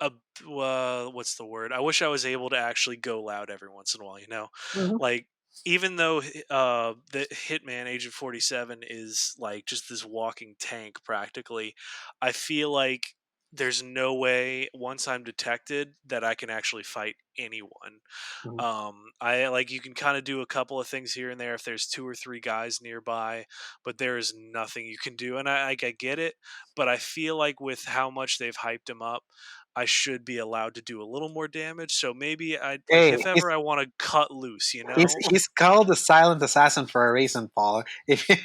a what's the word? I wish I was able to actually go loud every once in a while. Mhm. Like, even though the Hitman Agent 47 is like just this walking tank practically, I feel like there's no way once I'm detected that I can actually fight anyone. Mhm. I like, you can kind of do a couple of things here and there if there's two or three guys nearby, but there is nothing you can do. And I get it, but I feel like with how much they've hyped him up, I should be allowed to do a little more damage. So maybe I like, Hey, if ever I want to cut loose, he's called the silent assassin for a reason, Paul. If you,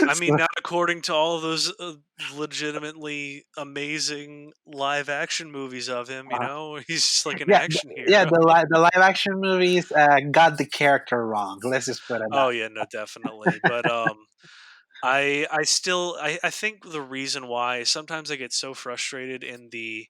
I mean, so, not according to all of those legitimately amazing live action movies of him. uh, He's just like an yeah, action yeah, hero. the live action movies got the character wrong. Let's just put it Oh that. yeah, no, definitely. But I think the reason why sometimes I get so frustrated in the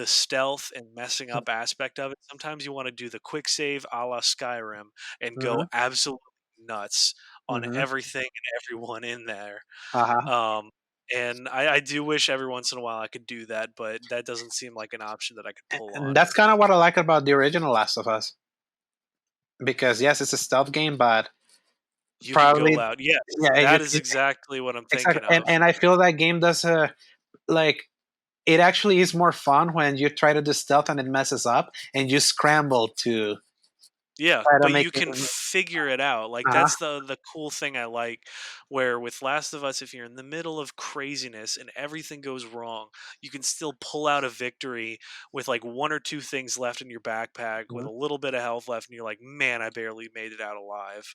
stealth and messing up aspect of it. Sometimes you want to do the quick save a la Skyrim and go Mm-hmm, absolutely nuts on mm-hmm, everything and everyone in there. uh-huh. Um, and I do wish every once in a while I could do that, but that doesn't seem like an option that I could pull And on. that's kind of what I like about the original Last of Us, because yes, it's a stealth game, but You can go probably loud. Yes, yeah, that is exactly what I'm exactly. thinking of. And I feel that game does like it actually is more fun when you try to do stealth and it messes up and you scramble to Yeah, try to but make you it. can figure it out. Like, Uh-huh. that's the cool thing I like, where with Last of Us, if you're in the middle of craziness and everything goes wrong, you can still pull out a victory with like one or two things left in your backpack with Mhm. a little bit of health left, and you're like, man, I barely made it out alive.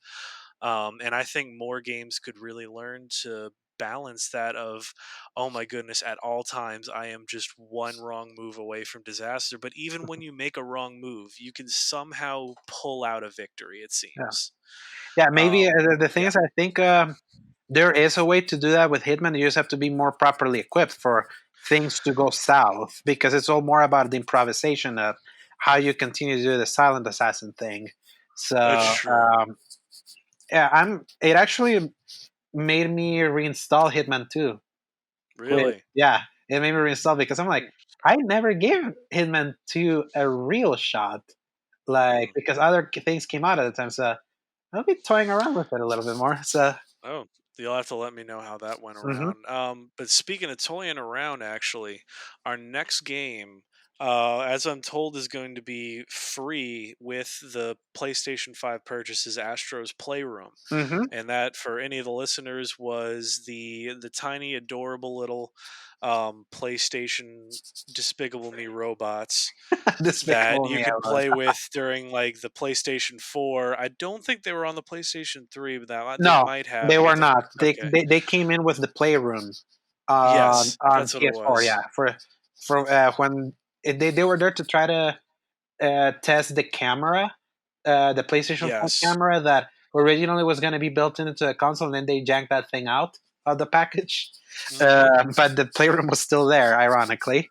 And I think more games could really learn to balance that of, oh my goodness, at all times I am just one wrong move away from disaster. But even when you make a wrong move, you can somehow pull out a victory, it Yeah. seems. Yeah, maybe the thing Yeah. is, I think there is a way to do that with Hitman. You just have to be more properly equipped for things to go south because it's all more about the improvisation of how you continue to do the silent assassin thing. So It's true. Yeah, I'm. It actually made me reinstall Hitman 2. With Really? yeah, it made me reinstall because I'm like, Hmm. I never gave Hitman 2 a real shot. Like Hmm. because other things came out at the time, so I'll be toying around with it a little bit more. So Oh, you'll have to let me know how that went mhm, around. But speaking of toying around, actually, our next game, as I'm told, is going to be free with the PlayStation 5 purchases, Astro's Playroom. mhm, And that, for any of the listeners, was the tiny, adorable little PlayStation Despicable Me robots that Despicable you Me, I could was. play with during like the PlayStation 4. I don't think they were on the PlayStation 3, but they No, might have they were because not. okay. They came in with the Playroom Yes, on that's what it PS4. was. Yeah, for when they were there to try to test the camera, the PlayStation 4 Yes. camera that originally was going to be built into a console, and then they janked that thing out of the package. Mhm. But the Playroom was still there, ironically.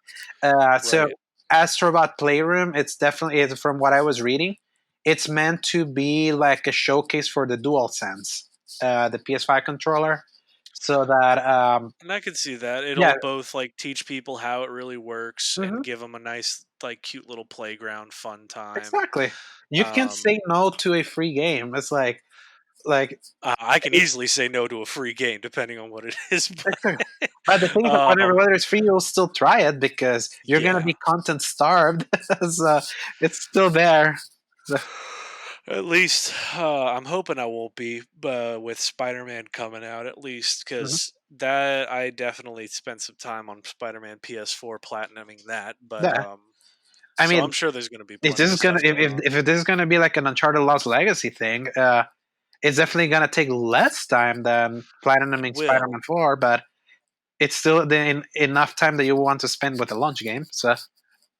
So Right. Astrobot Playroom, it's definitely from what I was reading, it's meant to be like a showcase for the DualSense, the PS5 controller, so that And I could see that. yeah, It'll both like teach people how it really works and mhm, give them a nice like cute little playground fun time. exactly. You can Um say no to a free game. It's like I can easily say no to a free game depending on what it is, exactly. but But the thing is, whether it's free, you'll still try it because you're gonna yeah. be content starved. So it's still there. So, At least I'm hoping I won't be with Spider-Man coming out at least mhm. because that I definitely spent some time on Spider-Man PS4 platinuming that, but Yeah, I so I'm mean, sure there's going to be if plenty this of is gonna stuff going on. if this is gonna be like an Uncharted Lost Legacy thing, it's definitely gonna take less time than It platinuming will. Spider-Man 4, but it's still enough time that you want to spend with a launch game. So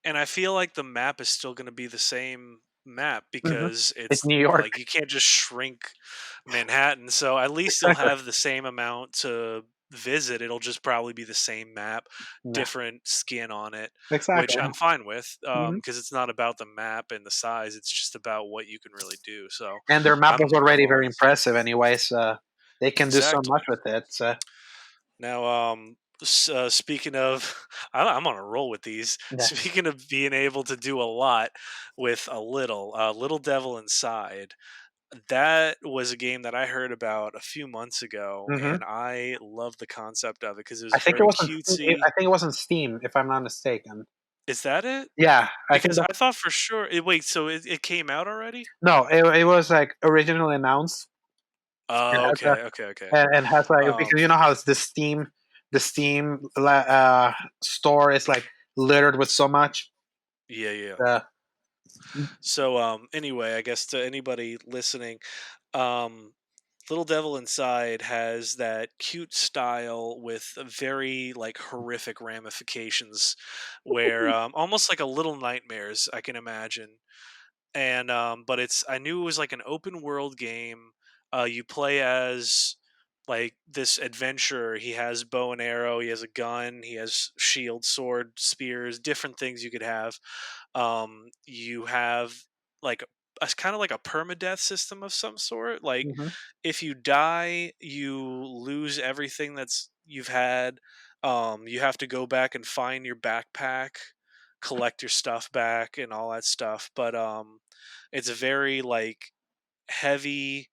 And I feel like the map is still going to be the same map mhm. because It's it's New York, like you can't just shrink Manhattan. So at least you'll exactly. have the same amount to visit. It'll just probably be the same map, Yeah, different skin on it, which exactly. I'm fine with Mhm. because it's not about the map and the size. It's just about what you can really do. So And their map was I'm already very always impressive anyway, so they can do so exactly. much with it. So Now, speaking of, I'm on a roll with these. yeah. Speaking of being able to do a lot with a little, Little Devil Inside, that was a game that I heard about a few months ago, Hmm. and I love the concept of it because it I was think it very was on cutesy. I think it was on Steam, if I'm not mistaken. Is that it? Yeah, I think Because that I thought for sure. Wait, so it came out already? no, it was like originally announced and Oh, has a, okay, okay, okay. and has like Um, because you know how it's the Steam store is like littered with so much. yeah, yeah. Uh, So, anyway, I guess to anybody listening, um, Little Devil Inside has that cute style with a very like horrific ramifications, where almost like a Little Nightmares, I can imagine. And but it's I knew it was like an open world game. You play as like this adventurer. He has bow and arrow. He has a gun. He has shield, sword, spears, different things you could have. You have like a kind of like a permadeath system of some sort. Like mhm, if you die, you lose everything that's you've had. You have to go back and find your backpack, collect your stuff back, and all that stuff. But it's a very like heavy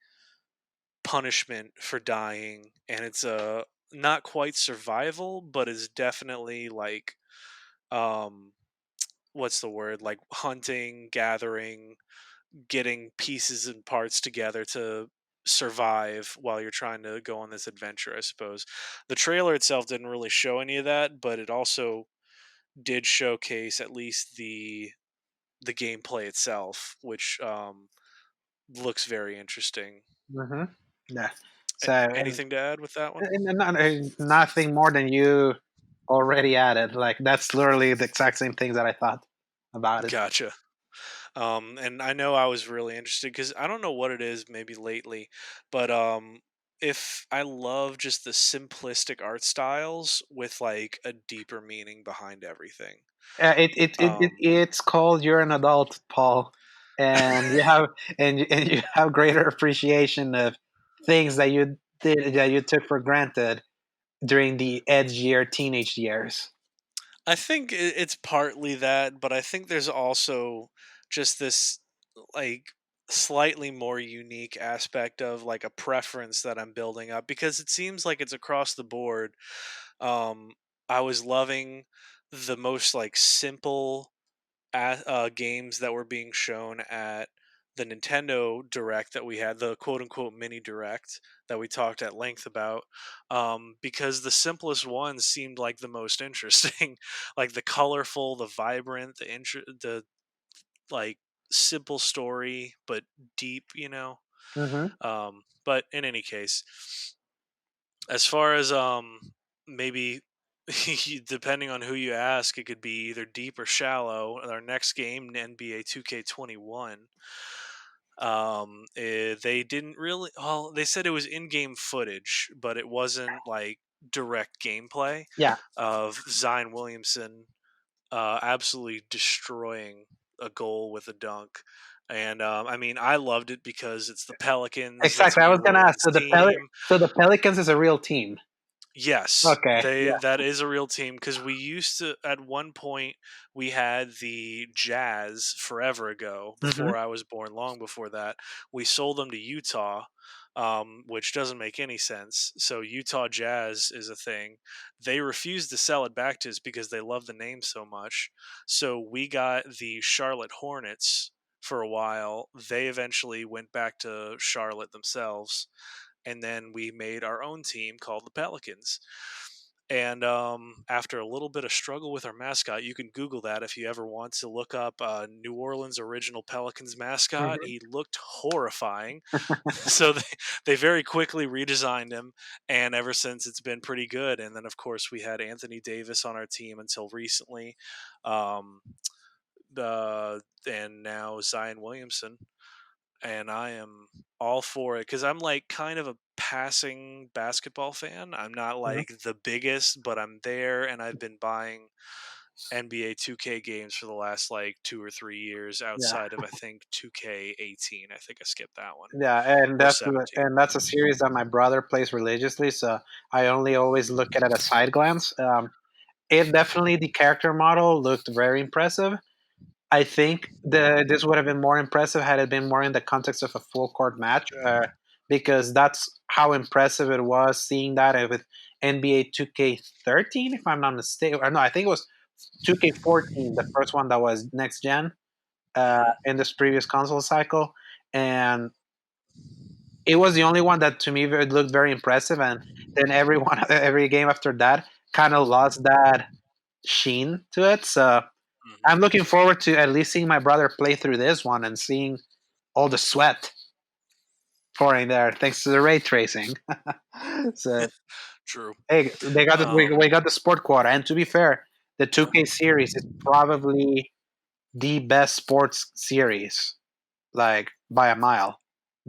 punishment for dying, and it's a not quite survival, but is definitely like um what's the word, like hunting, gathering, getting pieces and parts together to survive while you're trying to go on this adventure, I suppose. The trailer itself didn't really show any of that, but it also did showcase at least the gameplay itself, which looks very interesting. mhm. Yeah. So and, Anything to add with that one? nothing more than you already added. Like that's literally the exact same things that I thought about it. Gotcha. And I know I was really interested because I don't know what it is, maybe lately, but if I love just the simplistic art styles with like a deeper meaning behind everything. It Um, it's called You're an Adult, Paul, and you have and you have greater appreciation of things that you did that you took for granted during the edgier teenage years. I think it's partly that, but I think there's also just this like slightly more unique aspect of like a preference that I'm building up because it seems like it's across the board. Um, I was loving the most like simple games that were being shown at the Nintendo Direct that we had, the quote unquote mini Direct that we talked at length about, because the simplest ones seemed like the most interesting, like the colorful, the vibrant, the like simple story but deep, you know. Hmm. But in any case, as far as maybe depending on who you ask, it could be either deep or shallow. Our next game, NBA 2K21, they didn't really. Well, they said it was in-game footage, but it wasn't like direct gameplay Yeah, of Zion Williamson absolutely destroying a goal with a dunk. And I mean, I loved it because it's the Pelicans. That's exactly. I New was gonna ask. Orleans team. So the Pelicans is a real team. Yes, Okay. they Yeah. that is a real team because we used to at one point we had the Jazz forever ago Hmm. before I was born, long before that. We sold them to Utah, which doesn't make any sense. So Utah Jazz is a thing. They refused to sell it back to us because they love the name so much. So we got the Charlotte Hornets for a while. They eventually went back to Charlotte themselves, and then we made our own team called the Pelicans. And after a little bit of struggle with our mascot, you can Google that if you ever want to look up New Orleans original Pelicans mascot. Hmm. He looked horrifying, so they very quickly redesigned him, and ever since it's been pretty good. And then of course we had Anthony Davis on our team until recently, um, and now Zion Williamson, and I am all for it because I'm like kind of a passing basketball fan. I'm not Hmm. like the biggest, but I'm there, and I've been buying NBA 2K games for the last like 2 or 3 years Yeah. outside of I think 2K18. I think I skipped that one, Yeah, or 17. and that's a series that my brother plays religiously. So I only always look at it at a side glance. It definitely the character model looked very impressive. I think this would have been more impressive had it been more in the context of a full court match, because that's how impressive it was seeing that with NBA 2K13, if I'm not mistaken. Or no, I think it was 2K14, the first one that was next gen Hmm. in this previous console cycle, and it was the only one that to me it looked very impressive. And then every game after that kind of lost that sheen to it. So I'm Hmm. looking forward to at least seeing my brother play through this one and seeing all the sweat pouring there thanks to the ray tracing. So True. hey, Um, we got the sport quota, and to be fair, the 2K series is probably the best sports series, like by a mile,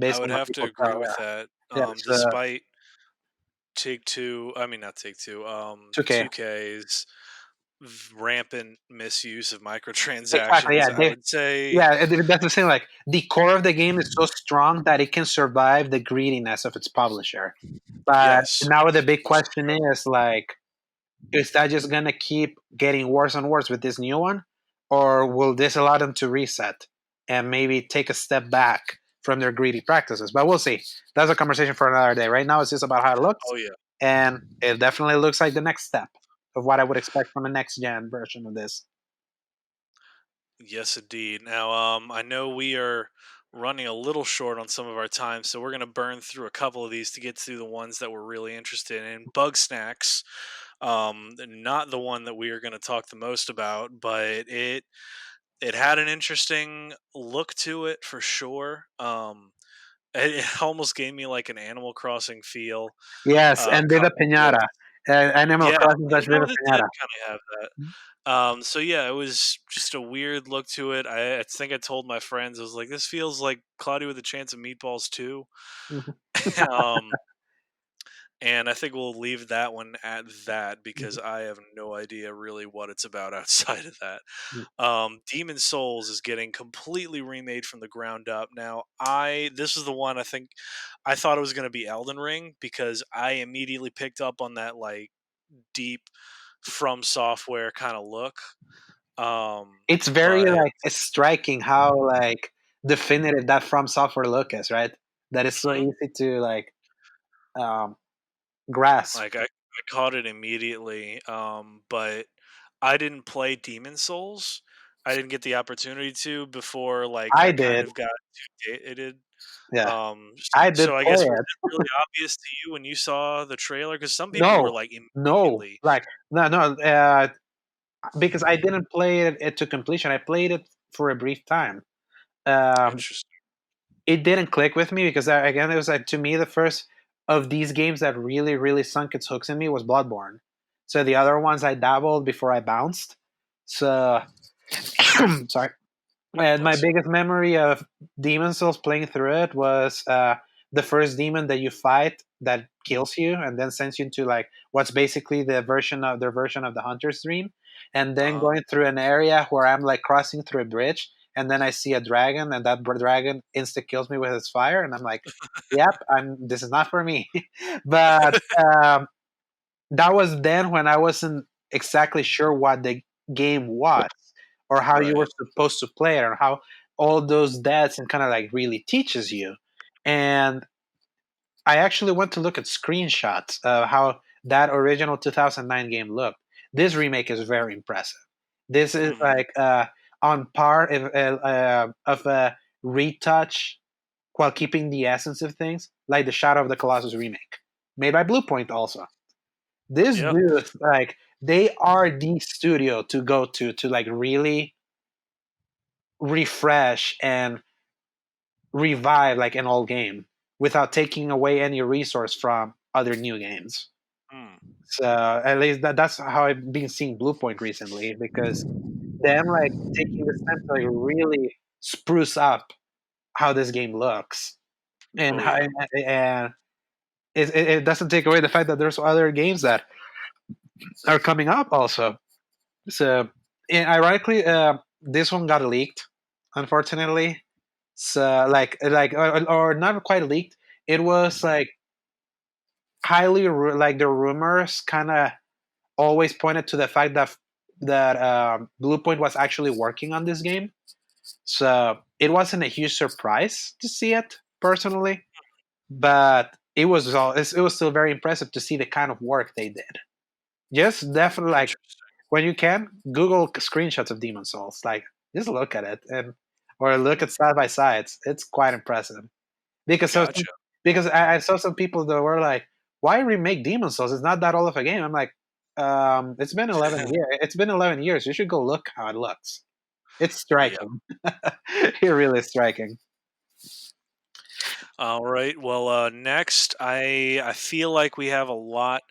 I based on would what have to people agree tell. with that. Yeah, yeah. So Despite Take Two, I mean not Take Two, 2K 2K's rampant misuse of exactly. microtransactions, Yeah, I would say. that's the thing. Like the core of the game is so strong that it can survive the greediness of its publisher. But Yes, now the big that's question is like, is that just gonna keep getting worse and worse with this new one, or will this allow them to reset and maybe take a step back from their greedy practices? But we'll see. That's a conversation for another day. Right now, it's just about how it looks, oh yeah, and it definitely looks like the next step of what I would expect from a next gen version of this. yes indeed. Now, I know we are running a little short on some of our time, so we're gonna burn through a couple of these to get through the ones that we're really interested in. Bug Snacks, not the one that we are going to talk the most about, but it had an interesting look to it for sure. It almost gave me like an Animal Crossing feel. Yes, and Viva Coupled with, Pinata, Animal yeah, Crossing slash you know, Viva it did Pinata. kind of have that. So yeah, it was just a weird look to it. I think I told my friends, I was like, "This feels like Cloudy with a Chance of Meatballs too." Mhm. um, and I think we'll leave that one at that because Mhm. I have no idea really what it's about outside of that. Mm. Demon Souls is getting completely remade from the ground up. Now, I this is the one I think I thought it was going to be Elden Ring because I immediately picked up on that like deep from software kind of look. It's very But like striking how like definitive that From Software look is, right? That is so mhm, easy to like um, grasp. like I caught it immediately. But I didn't play Demon Souls. I didn't get the opportunity to before like I that kind did, of got too dated. yeah, I did So I play guess was it. it really obvious to you when you saw the trailer? Because some people were No, like no, immediately like no, because I didn't play it to completion. I played it for a brief time. Um, interested. it didn't click with me because again, it was like to me the first of these games that really, really sunk its hooks in me was Bloodborne. So the other ones I dabbled before I bounced. So sorry. And my Bless you. biggest memory of Demon Souls playing through it was the first demon that you fight that kills you and then sends you into like what's basically their version of the hunter's dream, and then Uh-huh. going through an area where I'm like crossing through a bridge, and then I see a dragon, and that dragon insta kills me with its fire, and I'm like, "Yep, this is not for me." But that was then when I wasn't exactly sure what the game was or how you were Right. supposed to play it or how all those deaths and kind of like really teaches you. And I actually went to look at screenshots of how that original 2009 game looked. This remake is very impressive. This is Mhm. like on par of a retouch while keeping the essence of things, like the Shadow of the Colossus remake, made by Bluepoint also. This Yeah. dude, like, they are the studio to go to like really refresh and revive like an old game without taking away any resource from other new games. Mm. So at least that's how I've been seeing Bluepoint recently because them like taking this time to like really spruce up how this game looks and Oh how yeah. and it doesn't take away the fact that there's other games that are coming up also. So, and ironically, this one got leaked, unfortunately. So, or not quite leaked. It was like like the rumors kind of always pointed to the fact that Bluepoint was actually working on this game. So it wasn't a huge surprise to see it personally, but it was still very impressive to see the kind of work they did. Just definitely like Interesting. when you can Google screenshots of Demon Souls, like just look at it and or look at side by sides. It's quite impressive because Gotcha. because I saw some people that were like, "Why remake Demon Souls? It's not that old of a game." I'm like, it's been 11 years. It's been 11 years. You should go look how it looks. It's Yeah. striking. It really is striking. All right. Well, next, I feel like we have a lot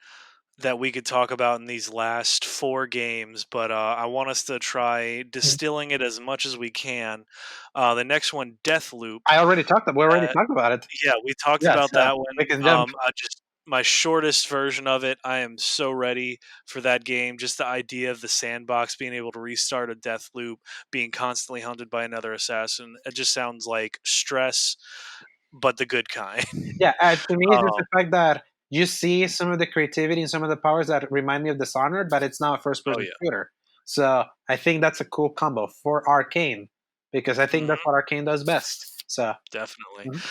that we could talk about in these last four games, but I want us to try distilling it as much as we can. The next one, Deathloop. We already Uh, talked about it. yeah, we talked Yeah, about so that we one. can jump. I just my shortest version of it. I am so ready for that game. Just the idea of the sandbox being able to restart a death loop, being constantly hunted by another assassin. It just sounds like stress, but the good kind. Yeah, to me, it's just um, the fact that you see some of the creativity and some of the powers that remind me of Dishonored, but it's not a oh first-person yeah. shooter. So I think that's a cool combo for Arcane because I think that's hmm what Arcane does best. So Definitely. mhm.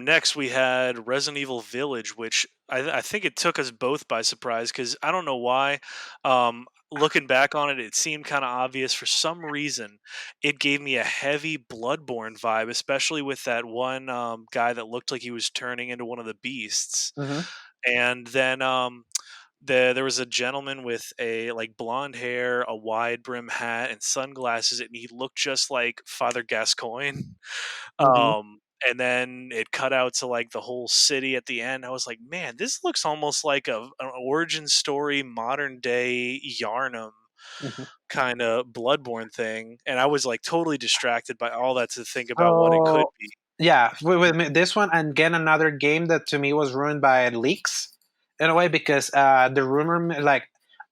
Next, we had Resident Evil Village, which I think it took us both by surprise because I don't know why. Looking back on it, it seemed kind of obvious. For some reason, it gave me a heavy Bloodborne vibe, especially with that one guy that looked like he was turning into one of the beasts. Mhm. And then there was a gentleman with a like blonde hair, a wide brim hat, and sunglasses, and he looked just like Father Gascoigne. Mhm. And then it cut out to like the whole city at the end. I was like, man, this looks almost like an origin story, modern day Yarnum Mhm. kind of Bloodborne thing. And I was like totally distracted by all that to think about what it could So be. yeah, with this one and again another game that to me was ruined by leaks. in a way, because the rumor, like,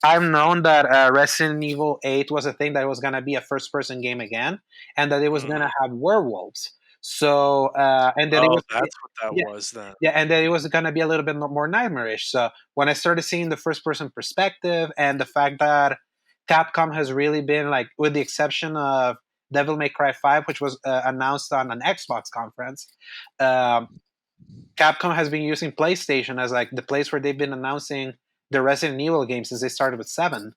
I've known that Resident Evil 8 was a thing that it was gonna be a first person game again, and that it was gonna Mhm. have werewolves. So and that it Oh, was, that's what that yeah, was then. yeah, and that it was gonna be a little bit more nightmarish. So when I started seeing the first person perspective and the fact that Capcom has really been, like, with the exception of Devil May Cry 5, which was announced on an Xbox conference. Um, Capcom has been using PlayStation as, like, the place where they've been announcing the Resident Evil games since they started with Seven.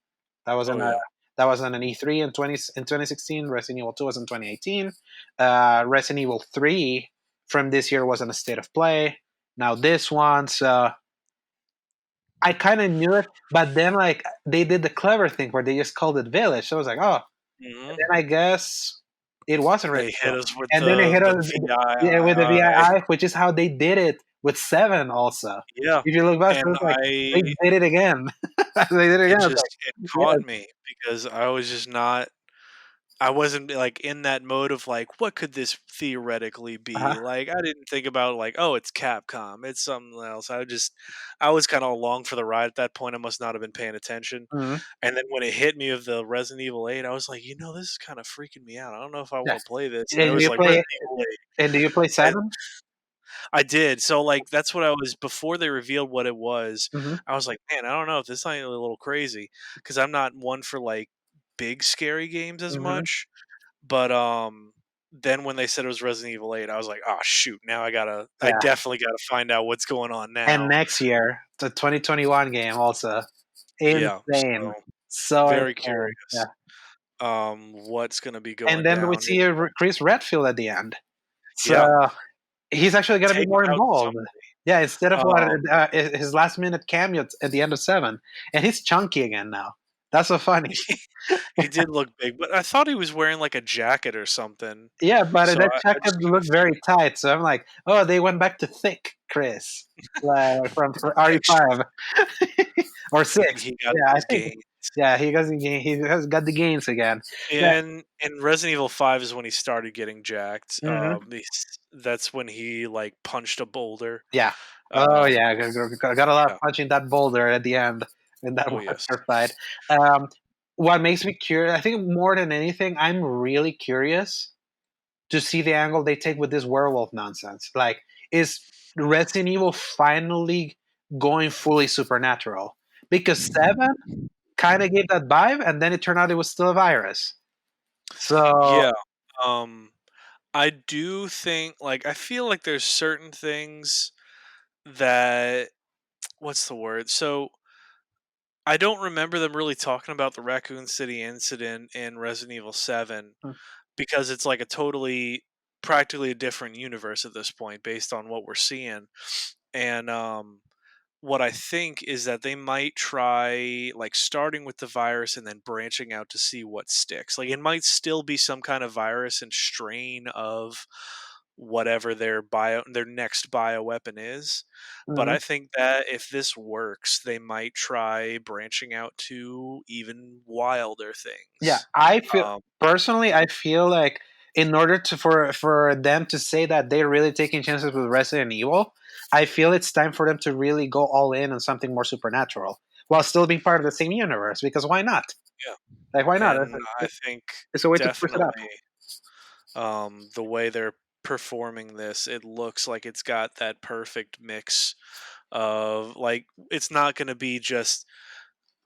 That was Oh in yeah. that was on an E3 in 2016. Resident Evil 2 was in 2018. Resident Evil 3 from this year was in a state of play. Now this one, so I kind of knew it, but then, like, they did the clever thing where they just called it Village. So I was like, oh, Mhm. then I guess it wasn't They Resident hit Evil. us with And then they hit the us, yeah, with the VII. VII, which is how they did it with Seven. Also, Yeah, if you look back, so and it's like they did it again. They did it it again. It's just it like, caught yes, me because I was just not I wasn't, like, in that mode of, like, "What could this theoretically uh-huh. be?" Like, I didn't think about, like, "Oh, it's Capcom, it's something else." I was kinda along for the ride at that point. I must not have been paying attention, Mhm. and then when it hit me of the Resident Evil 8, I was like, "You know, this is kinda freaking me out. I don't know if I Yeah. wanna play this," and it And was you like play Resident Evil 8, and do you play and Seven? I did. So, like, that's what I was before they revealed what it was, Mm-hmm. I was like, "Man, I don't know if this might be a little crazy because 'cause I'm not one for, like, big scary games as Mm-hmm. much, but, then when they said it was Resident Evil 8, I was like, "Oh, shoot, now I Yeah. definitely gotta find out what's going on And now." next year, the 2021 game also Yeah, insane, so so very insane. Yeah. curious, what's gonna be And going then we down. see Chris Redfield at the end. So Yeah, he's actually going to be taking more out involved. somebody. Yeah, instead of what Um, his last minute cameo at the end of Seven, and he's chunky again now. That's so funny. he did look big, but I thought he was wearing, like, a jacket or something, Yeah, but so that I jacket just got looked very confused. tight. So I'm like, oh, they went back to thick Chris, like from Extra. RE5 or six. He got Yeah, I those think. gains. Yeah, he has got the gains again. Yeah. And Resident Evil 5 is when he started getting jacked, Hmm. that's when he, like, punched a boulder, Yeah. Oh um, yeah, got a lot of yeah. punching that boulder at the end in that Oh, yes. water fight. Um, what makes me curious, I think more than anything, I'm really curious to see the angle they take with this werewolf nonsense. Like, is Resident Evil finally going fully supernatural? Because Seven kind of gave that vibe, and then it turned out it was still a virus. So, Yeah, um, I do think like, I feel like there's certain things that what's the word? So, I don't remember them really talking about the Raccoon City incident in Resident Evil 7 mm, because it's, like, a totally practically a different universe at this point based on what we're seeing, and, what I think is that they might try like starting with the virus and then branching out to see what sticks. Like it might still be some kind of virus and strain of whatever their next bioweapon is. But mhm. I think that if this works, they might try branching out to even wilder Yeah, things. I feel Um, personally, I feel like in order to for them to say that they're really taking chances with Resident Evil, I feel it's time for them to really go all in on something more supernatural while still being part of the same universe. Because why not? yeah, Like, why not? and I think It's a way to spruce it up. definitely the way they're performing this, it looks like it's got that perfect mix of like it's not going to be just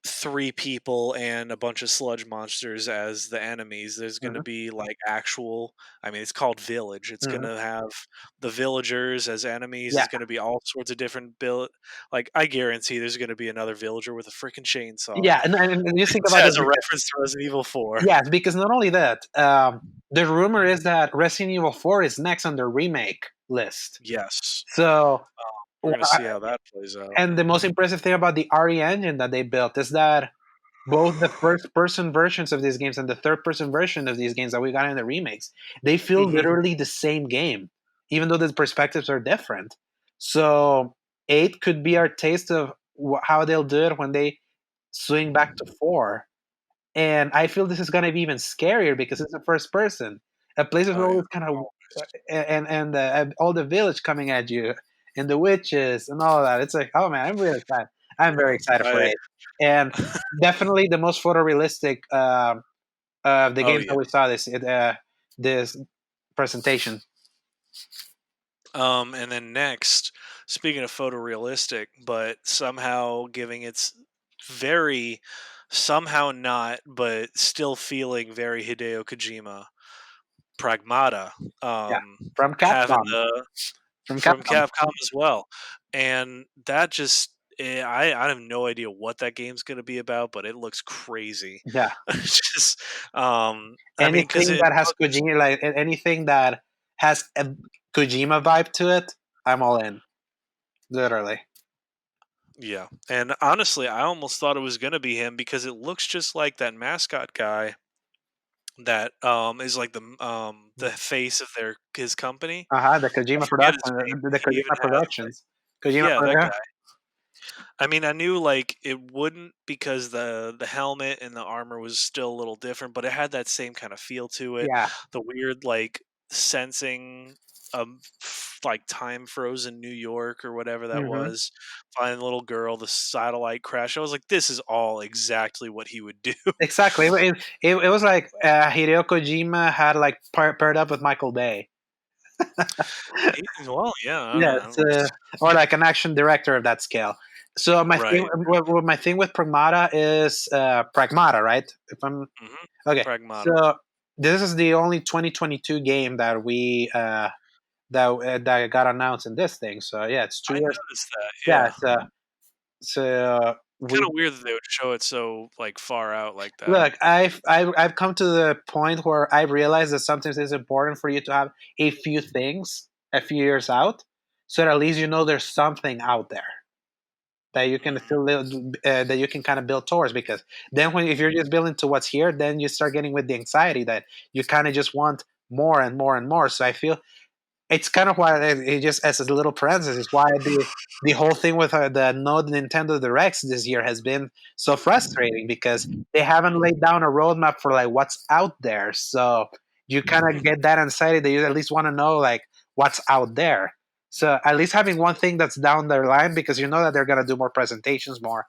three people and a bunch of sludge monsters as the enemies. There's going to Mhm, be like actual, I mean, it's called Village. It's going mhm. to have the villagers as enemies. Yeah, It's going to be all sorts of different build. Like, I guarantee there's going to be another villager with a freaking chainsaw yeah, and you think about as this a because reference to Resident Evil 4. yes, because not only that, the rumor is that Resident Evil 4 is next on the remake list. Yes. So, We're going to see how that plays out. and the most impressive thing about the RE engine that they built is that both the first person versions of these games and the third person version of these games that we got in the remakes, they feel Hmm. literally the same game, even though the perspectives are different. So 8 could be our taste of how they'll do it when they swing back to 4. And I feel this is going to be even scarier because it's a first person. A place is Oh, yeah. always kind of, and all the village coming at you. and the witches and all of that. It's like, oh man, I'm really excited. I'm very excited for I it, and definitely the most photorealistic of the oh games yeah. that we saw this presentation. And then next, speaking of photorealistic, but somehow giving its very somehow not, but still feeling very Hideo Kojima, Pragmata, Yeah, from having Capcom. the From from Capcom. Capcom as well, and that just I have no idea what that game's going to be about, but it looks crazy. Yeah, Just I mean, because anything it that has looks Kojima, like anything that has a Kojima vibe to it, I'm all in. Literally. yeah, and honestly, I almost thought it was going to be him because it looks just like that mascot guy that is like the face of their his company. The I Kojima forget production, his name, but the he even Kojima has like Productions, Kojima. yeah, that Yeah, guy. I mean, I knew like it wouldn't because the helmet and the armor was still a little different, but it had that same kind of feel to it. yeah. The weird like sensing of like time frozen New York or whatever that Hmm. was. Finding the little girl, the satellite crash. I was like, this is all exactly what he would do. Exactly. It was like Hideo Kojima had like paired up with Michael Bay. Well, yeah, Yes, I or like an action director of that scale. So my thing, right. my thing with Pragmata is Pragmata, right? If I'm Hmm. okay, Pragmata. so this is the only 2022 game that we that got announced in this thing. So yeah, it's I 2 years. noticed that. Yeah, Yeah, so kind we of weird that they would show it so like far out like that. look. I've come to the point where I realize that sometimes it's important for you to have a few things a few years out, so that at least you know there's something out there that you can Hmm. still that you can kind of build towards. Because then when if you're just building to what's here, then you start getting with the anxiety that you kind of just want more and more and more. So I feel it's kind of why it just as a little parenthesis why the whole thing with the no Nintendo Directs this year has been so frustrating because they haven't laid down a roadmap for like what's out there. So you kind of get that anxiety that you at least want to know like what's out there. So at least having one thing that's down their line because you know that they're gonna do more presentations, more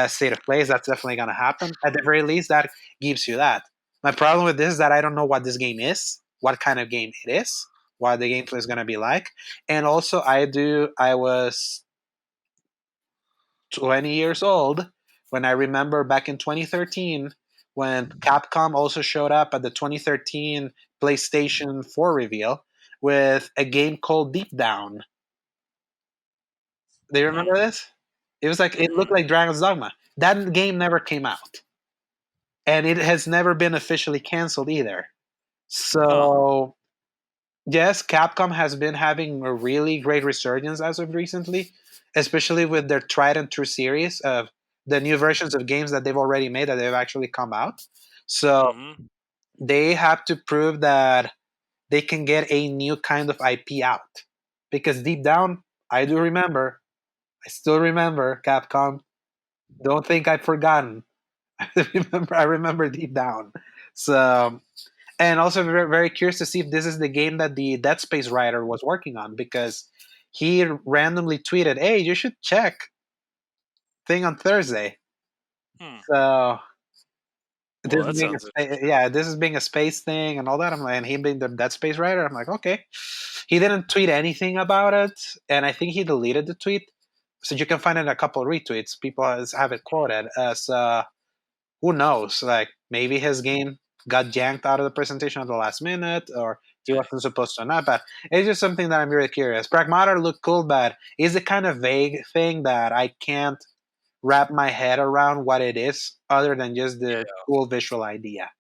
state of plays. That's definitely gonna happen. At the very least, that gives you that. My problem with this is that I don't know what this game is, what kind of game it is, what the gameplay is going to be like. And also, I was 20 years old when I remember back in 2013 when Capcom also showed up at the 2013 PlayStation 4 reveal with a game called Deep Down. Do you remember Hmm. this? It was like it looked Mm-mm. like Dragon's Dogma. That game never came out, and it has never been officially canceled either. Huh. So yes, Capcom has been having a really great resurgence as of recently, especially with their tried and true series of the new versions of games that they've already made that they've actually come out. So Hmm. they have to prove that they can get a new kind of IP out. Because deep down, I still remember Capcom. Don't think I've forgotten. I remember deep down. So and also very, very curious to see if this is the game that the Dead Space writer was working on because he randomly tweeted, "Hey, you should check thing on Thursday." Hmm. So Well, this that being sounds interesting. yeah, this is being a space thing and all that. I'm like, and he being the Dead Space writer, I'm like, okay. He didn't tweet anything about it, and I think he deleted the tweet. So you can find it in a couple of retweets. People have it quoted as who knows? Like maybe his game got yanked out of the presentation at the last minute, or he wasn't supposed to not. But it's just something that I'm really curious. Pragmata looked cool, but is the kind of vague thing that I can't wrap my head around what it is, other than just the Yeah. cool visual idea.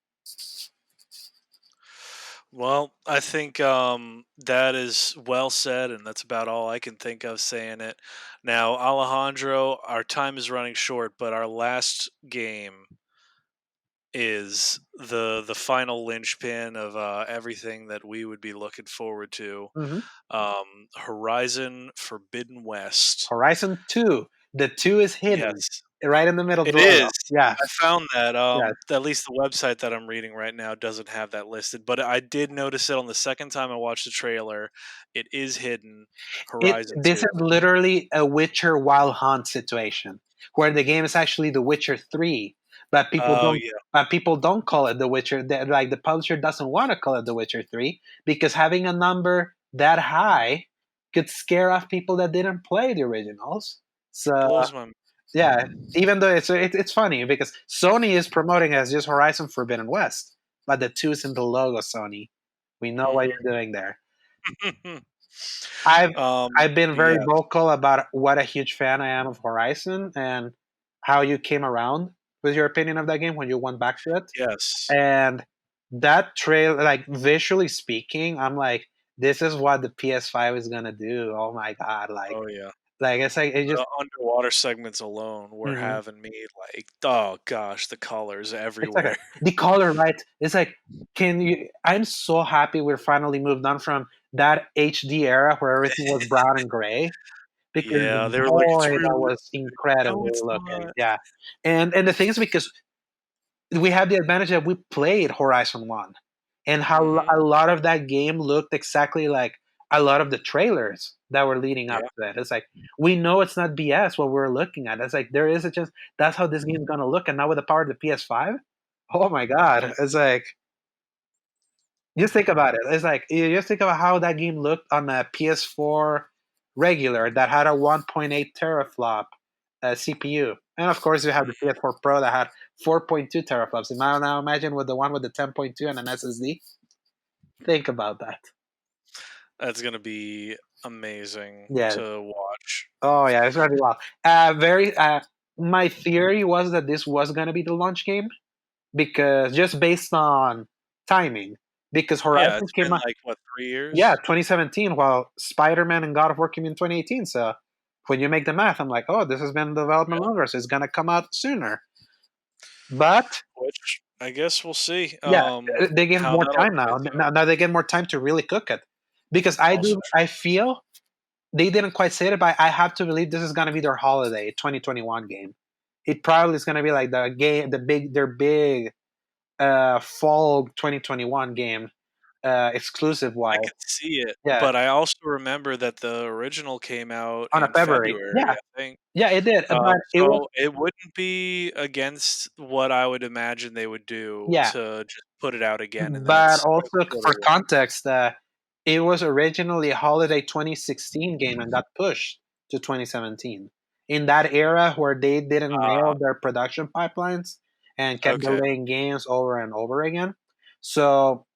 Well, I think that is well said, and that's about all I can think of saying it. Now, Alejandro, our time is running short, but our last game is the final linchpin of everything that we would be looking forward to. Hmm. Horizon Forbidden West. Horizon 2. The 2 is hidden. Yes. right in the middle of It the logo. is. Yeah, I found that, yeah. at least the website that I'm reading right now doesn't have that listed, but I did notice it on the second time I watched the trailer. It is hidden, Horizon This 2. is literally a Witcher Wild Hunt situation where the game is actually The Witcher 3, but Oh, yeah. people don't call it The Witcher. Like the publisher doesn't want to call it The Witcher 3 because having a number that high could scare off people that didn't play the originals. So Blows my yeah, even though it's funny because Sony is promoting it as just Horizon Forbidden West, but the two's in the logo. Sony, we know what Mhm. you're doing there. I've I've been very Yeah. vocal about what a huge fan I am of Horizon and how you came around with your opinion of that game when you went back to it. Yes. And that trail, like visually speaking, I'm like, this is what the PS5 is gonna do. Oh my god! Oh, yeah. It's like it just The underwater segments alone were mhm. having me like, oh gosh, the colors It's like everywhere. the color, right? It's like, can you? I'm so happy we're finally moved on from that HD era where everything was brown and gray because Yeah, they were like, "It's boy, that was realistic." No, incredibly it's looking. not. Yeah, and the thing is because we have the advantage that we played Horizon One, and how Mhm. a lot of that game looked exactly like a lot of the trailers that were leading up Yeah. to it. It's like we know it's not BS what we're looking at. It's like there is a chance that's how this game's gonna look, and now with the power of the PS5, oh my god, it's like just think about it. It's like you just think about how that game looked on a PS4 regular that had a 1.8 teraflop CPU, and of course you have the PS4 Pro that had 4.2 teraflops. And now imagine with the one with the 10.2 and an SSD. Think about that. That's gonna be amazing Yeah. to watch. Oh yeah, it's gonna be wild. Very. My theory was that this was gonna be the launch game because just based on timing, because Yeah, Horizon it's came been out. like, what, 3 Yeah, years? 2017, while Spider-Man and God of War came in 2018. So when you make the math, I'm like, oh, this has been in development Yeah, longer, so it's gonna come out sooner. But which I guess we'll see, yeah, they get how more that all time now. plays out. Now they get more time to really cook it. Because Also I true. feel they didn't quite say it, but I have to believe this is gonna be their holiday 2021 game. It probably is gonna be like the game, their big fall 2021 game, exclusive I wise. could see it, Yeah, but I also remember that the original came out on a in February. February, Yeah, I think. yeah, it did, but it was So it wouldn't be against what I would imagine they would do yeah. to just put it out again, and then But it's a also shorter for one. context, it was originally a holiday 2016 game and got pushed to 2017. In that era where they didn't nail Ah, their production pipelines and kept okay. delaying games over and over again. So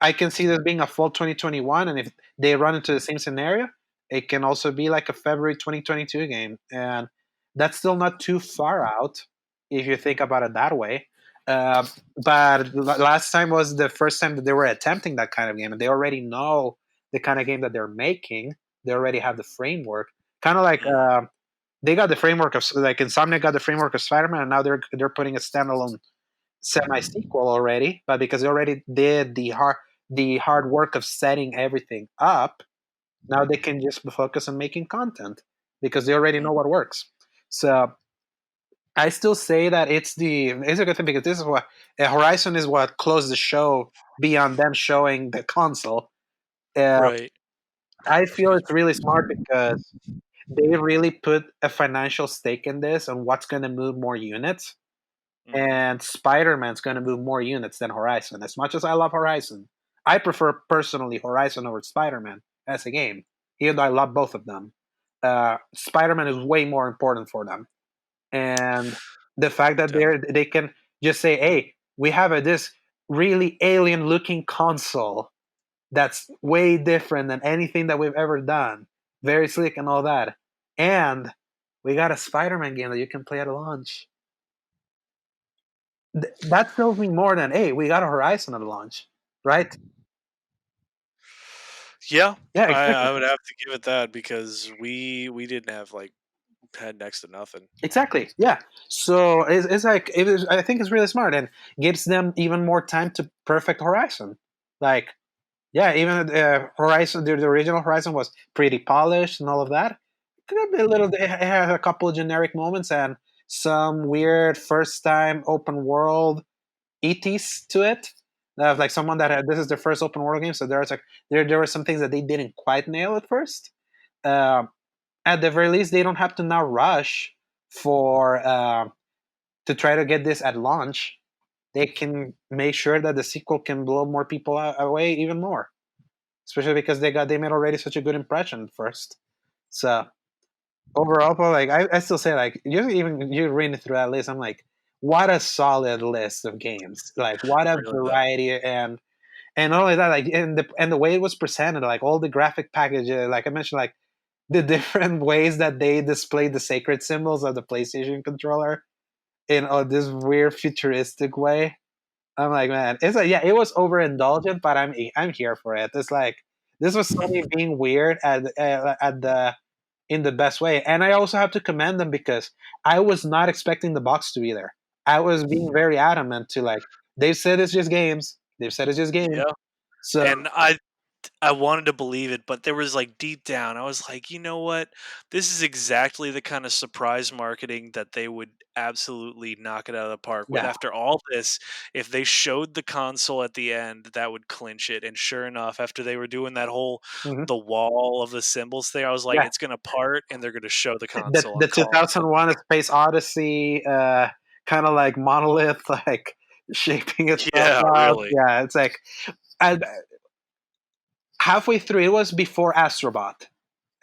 I can see this being a fall 2021, and if they run into the same scenario, it can also be like a February 2022 game, and that's still not too far out if you think about it that way. Uh, but last time was the first time that they were attempting that kind of game, and they already know the kind of game that they're making. They already have the framework, kind of like Mhm. they got the framework of like Insomniac got the framework of Spider-Man, and now they're putting a standalone semi sequel already, but because they already did the hard work of setting everything up, now they can just focus on making content because they already know Mhm. what works. So I still say that it's a good thing because this is what Horizon is what closed the show beyond them showing the console. Uh, Right. I feel Excuse it's me. really smart because they really put a financial stake in this on what's going to move more units. Mhm. And Spider-Man's going to move more units than Horizon. As much as I love Horizon, I prefer personally Horizon over Spider-Man as a game, even though I love both of them. Spider-Man is way more important for them, and the fact that they can just say, "Hey, we have this really alien-looking console that's way different than anything that we've ever done, very slick and all that, and we got a Spider-Man game that you can play at launch." That tells me more than hey, we got a Horizon at launch, right? Yeah, Yeah, I exactly, would have to give it that because we didn't have, like, had next to nothing. exactly. Yeah. So it's like it is. I think it's really smart and gives them even more time to perfect Horizon. Like, yeah, even Horizon, the original Horizon was pretty polished and all of that. Could have been a little. It had a couple of generic moments, and some weird first time open world ETs to it. Like someone that had, this is their first open world game, so there's like there were some things that they didn't quite nail at first. Uh, at the very least, they don't have to now rush for to try to get this at launch. They can make sure that the sequel can blow more people away even more, especially because they made already such a good impression at first. So overall, but like I still say like you reading through that list, I'm like, what a solid list of games. Like what a Really good. variety and not only that, like and the way it was presented, like all the graphic packages, like I mentioned, like the different ways that they displayed the sacred symbols of the PlayStation controller in this weird futuristic way. I'm like, man, it's like yeah, it was overindulgent, but I'm here for it. It's like this was Sony being weird at the in the best way, and I also have to commend them because I was not expecting the box to be there. I was being very adamant to like they've said it's just games. They've said it's just games. Yeah. So And I wanted to believe it, but there was like deep down, I was like, you know what? This is exactly the kind of surprise marketing that they would absolutely knock it out of the park with. yeah, After all this, if they showed the console at the end, that would clinch it. And sure enough, after they were doing that whole hmm the wall of the symbols thing, I was like, yeah. it's gonna part and they're gonna show the The console. I'm the calling it. 2001 A Space Odyssey kind of like monolith like shaping itself Yeah, up. really. Yeah, it's like I, halfway through it was before Astrobot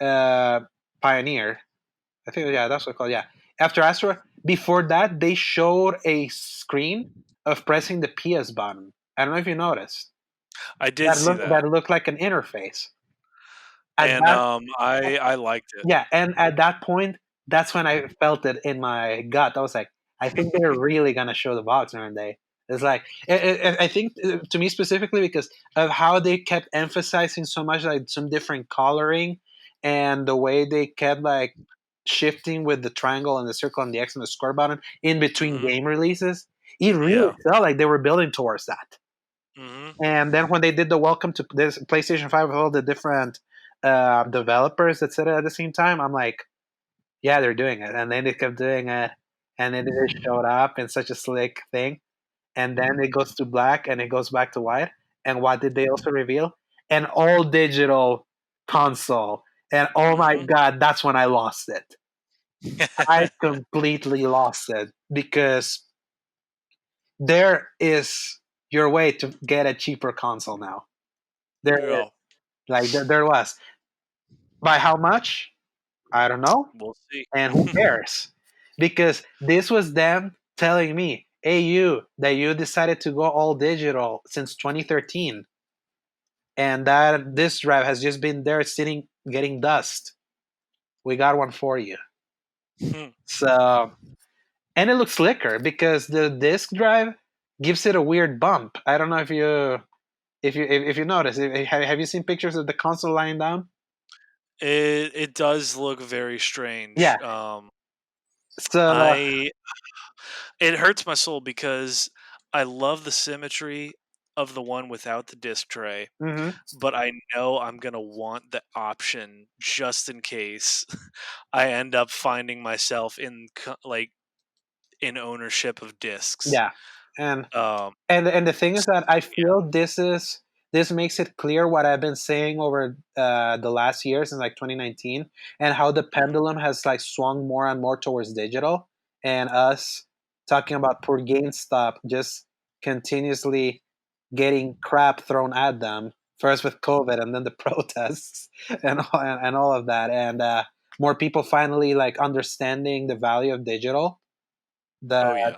uh, Pioneer. I think yeah, that's what it's called. Yeah, after Astro, before that they showed a screen of pressing the PS button. I don't know if you noticed I did see that that. looked like an interface. At And that I liked it. yeah, and at that point, that's when I felt it in my gut. I was like, I think they're really gonna show the box one day. It's like I think to me specifically because of how they kept emphasizing so much like some different coloring and the way they kept like shifting with the triangle and the circle and the X and the square button in between Mhm. game releases. It really Yeah. felt like they were building towards that. Mhm. And then when they did the welcome to this PlayStation 5 with all the different developers that said it at the same time, I'm like, yeah, they're doing it. And then they kept doing it. And then it showed up in such a slick thing. And then it goes to black and it goes back to white. And what did they also reveal? An all digital console. And oh my Mhm. God, that's when I lost it. I completely lost it because there is your way to get a cheaper console now. There is. Yeah. Like there was. By how much? I don't know. We'll see. And who cares? Because this was them telling me, hey, you, that you decided to go all digital since 2013, and that this drive has just been there sitting, getting dust. We got one for you. So, and it looks slicker because the disk drive gives it a weird bump. I don't know if you notice. Have you seen pictures of the console lying down? It does look very Yeah. strange. So, I it hurts my soul because I love the symmetry of the one without the disc tray, mhm. but I know I'm gonna want the option just in case I end up finding myself like in ownership of discs. Yeah, and Um, and the thing is that I yeah. feel this makes it clear what I've been saying over the last year since like 2019, and how the Mhm. pendulum has like swung more and more towards digital, and us talking about poor GameStop just continuously getting crap thrown at them. First with COVID, and then the protests, and all of that, and more people finally like understanding the value of digital. That Oh yeah.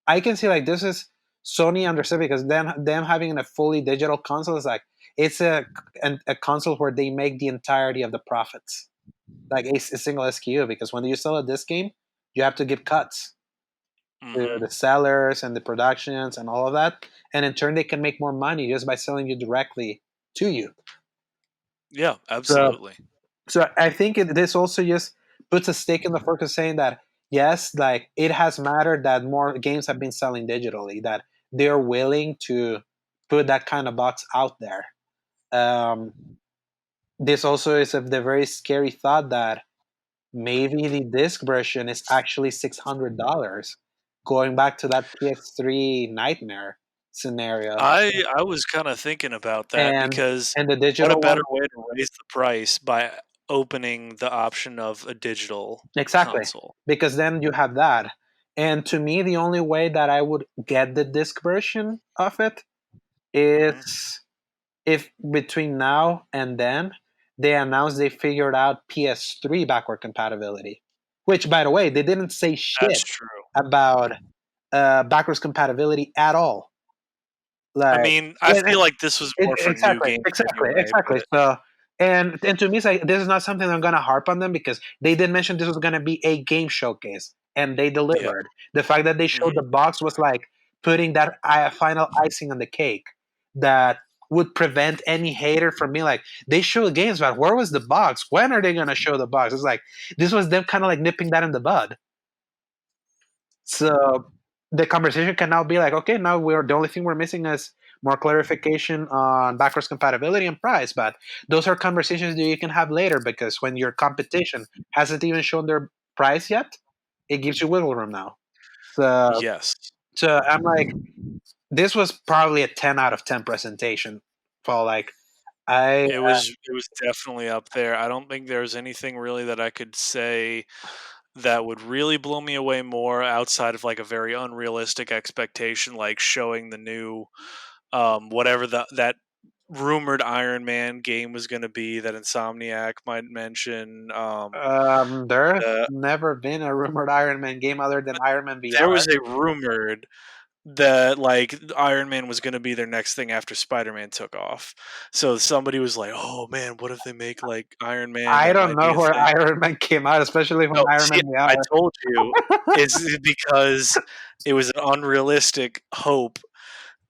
I can see like this is Sony understood because them having a fully digital console is like it's a console where they make the entirety of the profits, like a single SKU. Because when you sell a disc game, you have to give cuts to Hmm. the sellers and the productions and all of that, and in turn they can make more money just by selling you directly to you. Yeah, So absolutely. so I think this also just puts a stake in the fork of saying that yes, like it has mattered that more games have been selling digitally, that they're willing to put that kind of box out there. Um, this also is the very scary thought that maybe the disc version is actually $600, going back to that PS3 nightmare scenario. I was kind of thinking about that And because the what a digital better one, way to raise the price by opening the option of a digital exactly, console. because then you have that. And to me, the only way that I would get the disc version of it Hmm. is if between now and then they announce they figured out PS3 backward compatibility. Which, by the way, they didn't say That's shit true. about backwards compatibility at all. I Like, mean, I yeah, feel like this was more for new exactly, games exactly, anyway, exactly. but So, and to me, it's like this is not something I'm gonna harp on them because they did mention this was gonna be a game showcase, and they yeah. delivered. The fact that they showed the Mhm. box was like putting that final icing on the cake that would prevent any hater from being like, they show games, but where was the box? When are they gonna show the box? It's like this was them kind of like nipping that in the bud. So the conversation can now be like, okay, now we're the only thing we're missing is more clarification on backwards compatibility and price. But those are conversations that you can have later because when your competition hasn't even shown their price yet, it gives you wiggle room now. So, Yes. so I'm like, this was probably a 10 out of 10 presentation. For like, I It was definitely up there. I don't think there's anything really that I could say that would really blow me away more outside of like a very unrealistic expectation, like showing the new whatever that rumored Iron Man game was going to be that Insomniac might mention. there's The, never been a rumored Iron Man game other than Iron Man there VR. was a rumored that like Iron Man was going to be their next thing after Spider-Man took off. So somebody was like, "Oh man, what if they make like Iron Man? I That don't might be know a where thing." Iron Man came out, especially when No, Iron see, Man I VR. told you it's because it was an unrealistic hope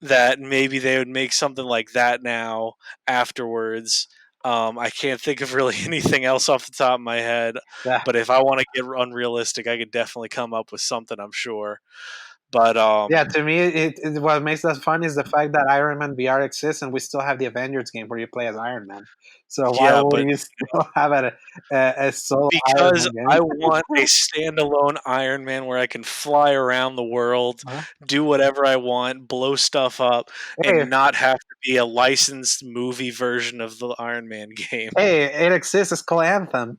that maybe they would make something like that now afterwards. I can't think of really anything else off the top of my head, Yeah, but if I want to get unrealistic, I could definitely come up with something. I'm sure, but yeah. To me, what makes that fun is the fact that Iron Man VR exists, and we still have the Avengers game where you play as Iron Man. So why yeah, would but you still have a solo Iron because Man I game? want a standalone Iron Man where I can fly around the world, Huh? do whatever I want, blow stuff up, Hey, and not have to be a licensed movie version of the Iron Man game. hey, it exists. It's called Anthem.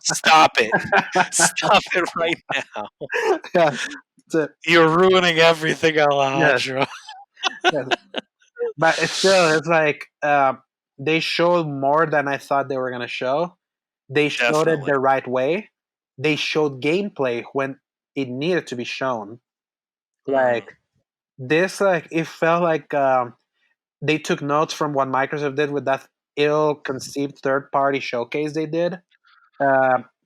Stop it. Stop it right now. Yeah, so, You're ruining everything, yes, Alejandro. yes. But it's still, it's like they showed more than I thought they were gonna show. They showed it Definitely. the right way. They showed gameplay when it needed to be shown. Mhm. Like this, like it felt like they took notes from what Microsoft did with that ill-conceived third-party showcase they did,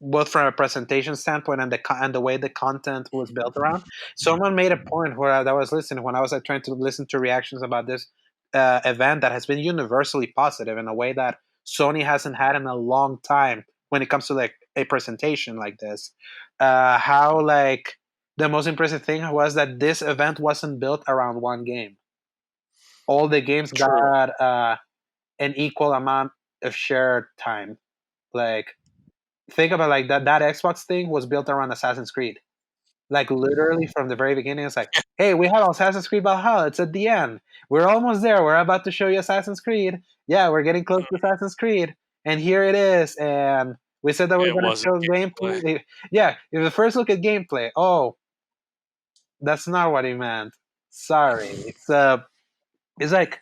both from a presentation standpoint and and the way the content was built around. Someone made a point where I was listening when I was trying to listen to reactions about this event that has been universally positive in a way that Sony hasn't had in a long time when it comes to like a presentation like this. How like the most impressive thing was that this event wasn't built around one game. All the games True. got an equal amount of shared time. Like think about like that Xbox thing was built around Assassin's Creed. Like literally from the very beginning, it's like, hey, we have Assassin's Creed Valhalla. It's at the end. We're almost there. We're about to show you Assassin's Creed. Yeah, we're getting close to Mhm. Assassin's Creed, and here it is. And we said that we're It going to wasn't show gameplay. gameplay. Yeah, if the first look at gameplay, oh, that's not what he meant. Sorry. It's like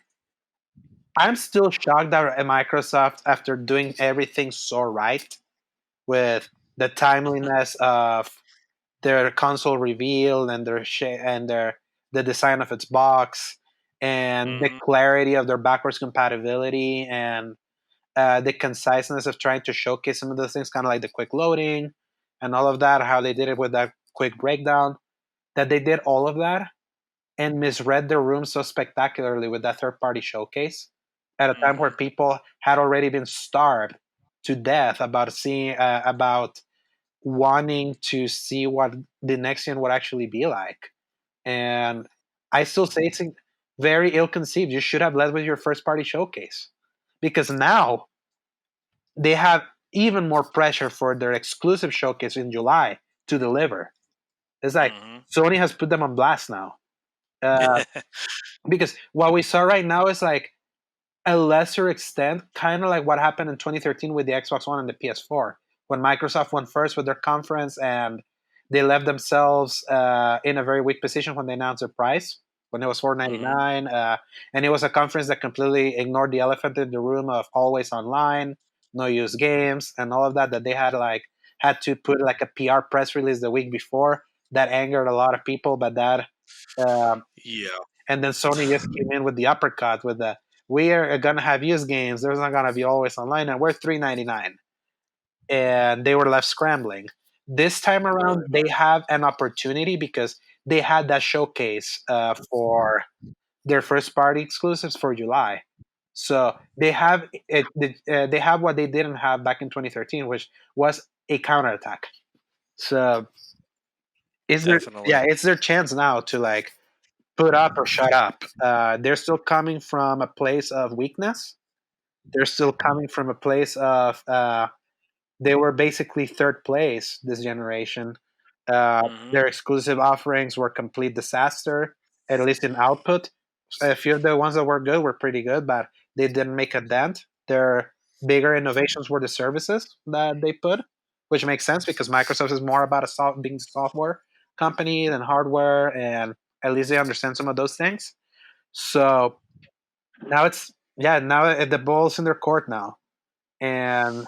I'm still shocked that Microsoft, after doing everything so right with the timeliness of their console reveal and their the design of its box and the Mhm. clarity of their backwards compatibility and the conciseness of trying to showcase some of those things, kind of like the quick loading and all of that, how they did it with that quick breakdown, that they did all of that and misread the room so spectacularly with that third party showcase at a time where Mhm. people had already been starved to death about seeing about wanting to see what the next gen would actually be like. And I still say it's very ill conceived. You should have led with your first party showcase because now they have even more pressure for their exclusive showcase in July to deliver. It's like Mhm. Sony has put them on blast now. Uh, because what we saw right now is like a lesser extent, kind of like what happened in 2013 with the Xbox One and the PS4, when Microsoft went first with their conference and they left themselves in a very weak position when they announced their price, when it was Mhm. 499, and it was a conference that completely ignored the elephant in the room of always online, no use games, and all of that. That they had to put like a PR press release the week before. That angered a lot of people, but that um, Yeah. and then Sony just came in with the uppercut with the we are gonna have used games. There's not gonna be always online, and we're 399, and they were left scrambling. This time Really. around, they have an opportunity because they had that showcase for their first party exclusives for July. So they have what they didn't have back in 2013, which was a counterattack. So Definitely. it's their chance now to like put up or shut up. They're still coming from a place of weakness. They're still coming from a place of they were basically third place this generation. Mhm. Their exclusive offerings were complete disaster, at least in output. A few of the ones that were good were pretty good, but they didn't make a dent. Their bigger innovations were the services that they put, which makes sense because Microsoft is more about being a software company than hardware, and at least they understand some of those things. So now now the ball's in their court now, and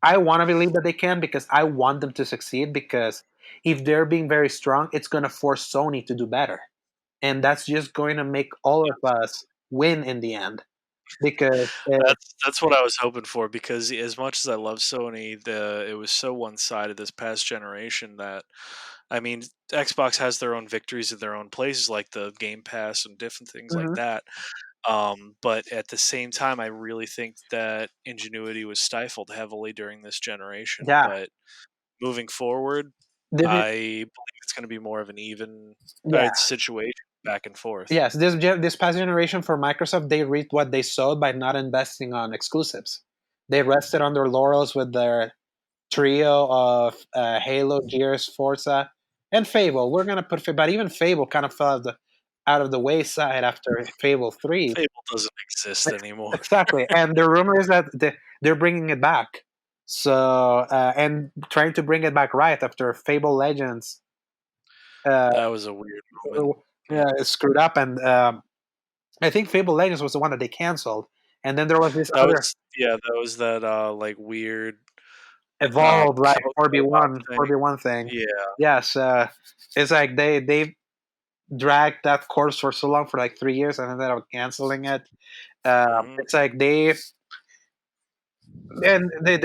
I want to believe that they can because I want them to succeed. Because if they're being very strong, it's going to force Sony to do better, and that's just going to make all of us win in the end. Because That's what I was hoping for because as much as I love Sony, it was so one-sided this past generation that I mean, Xbox has their own victories at their own places, like the Game Pass and different things like mhm, that. But at the same time, I really think that ingenuity was stifled heavily during this generation. yeah, But moving forward, this is, I believe it's going to be more of an even yeah, situation back and forth. yes. This past generation for Microsoft, they reaped what they sowed by not investing on exclusives. They rested on their laurels with their trio of Halo, Gears, Forza, and Fable. We're gonna put, but even Fable kind of fell out of the wayside after Fable 3. Fable doesn't exist anymore. Exactly, and the rumor is that they're bringing it back. So and trying to bring it back right after Fable Legends uh, That was a weird moment. Yeah. screwed up, and I think Fable Legends was the one that they canceled, and then there was this That other was yeah, that was that like weird Evolve, right? co-op 4v1, thing. 4v1 thing. Yeah. Yes, it's like they dragged that course for so long for like 3 years and ended up canceling it. Mhm. It's like the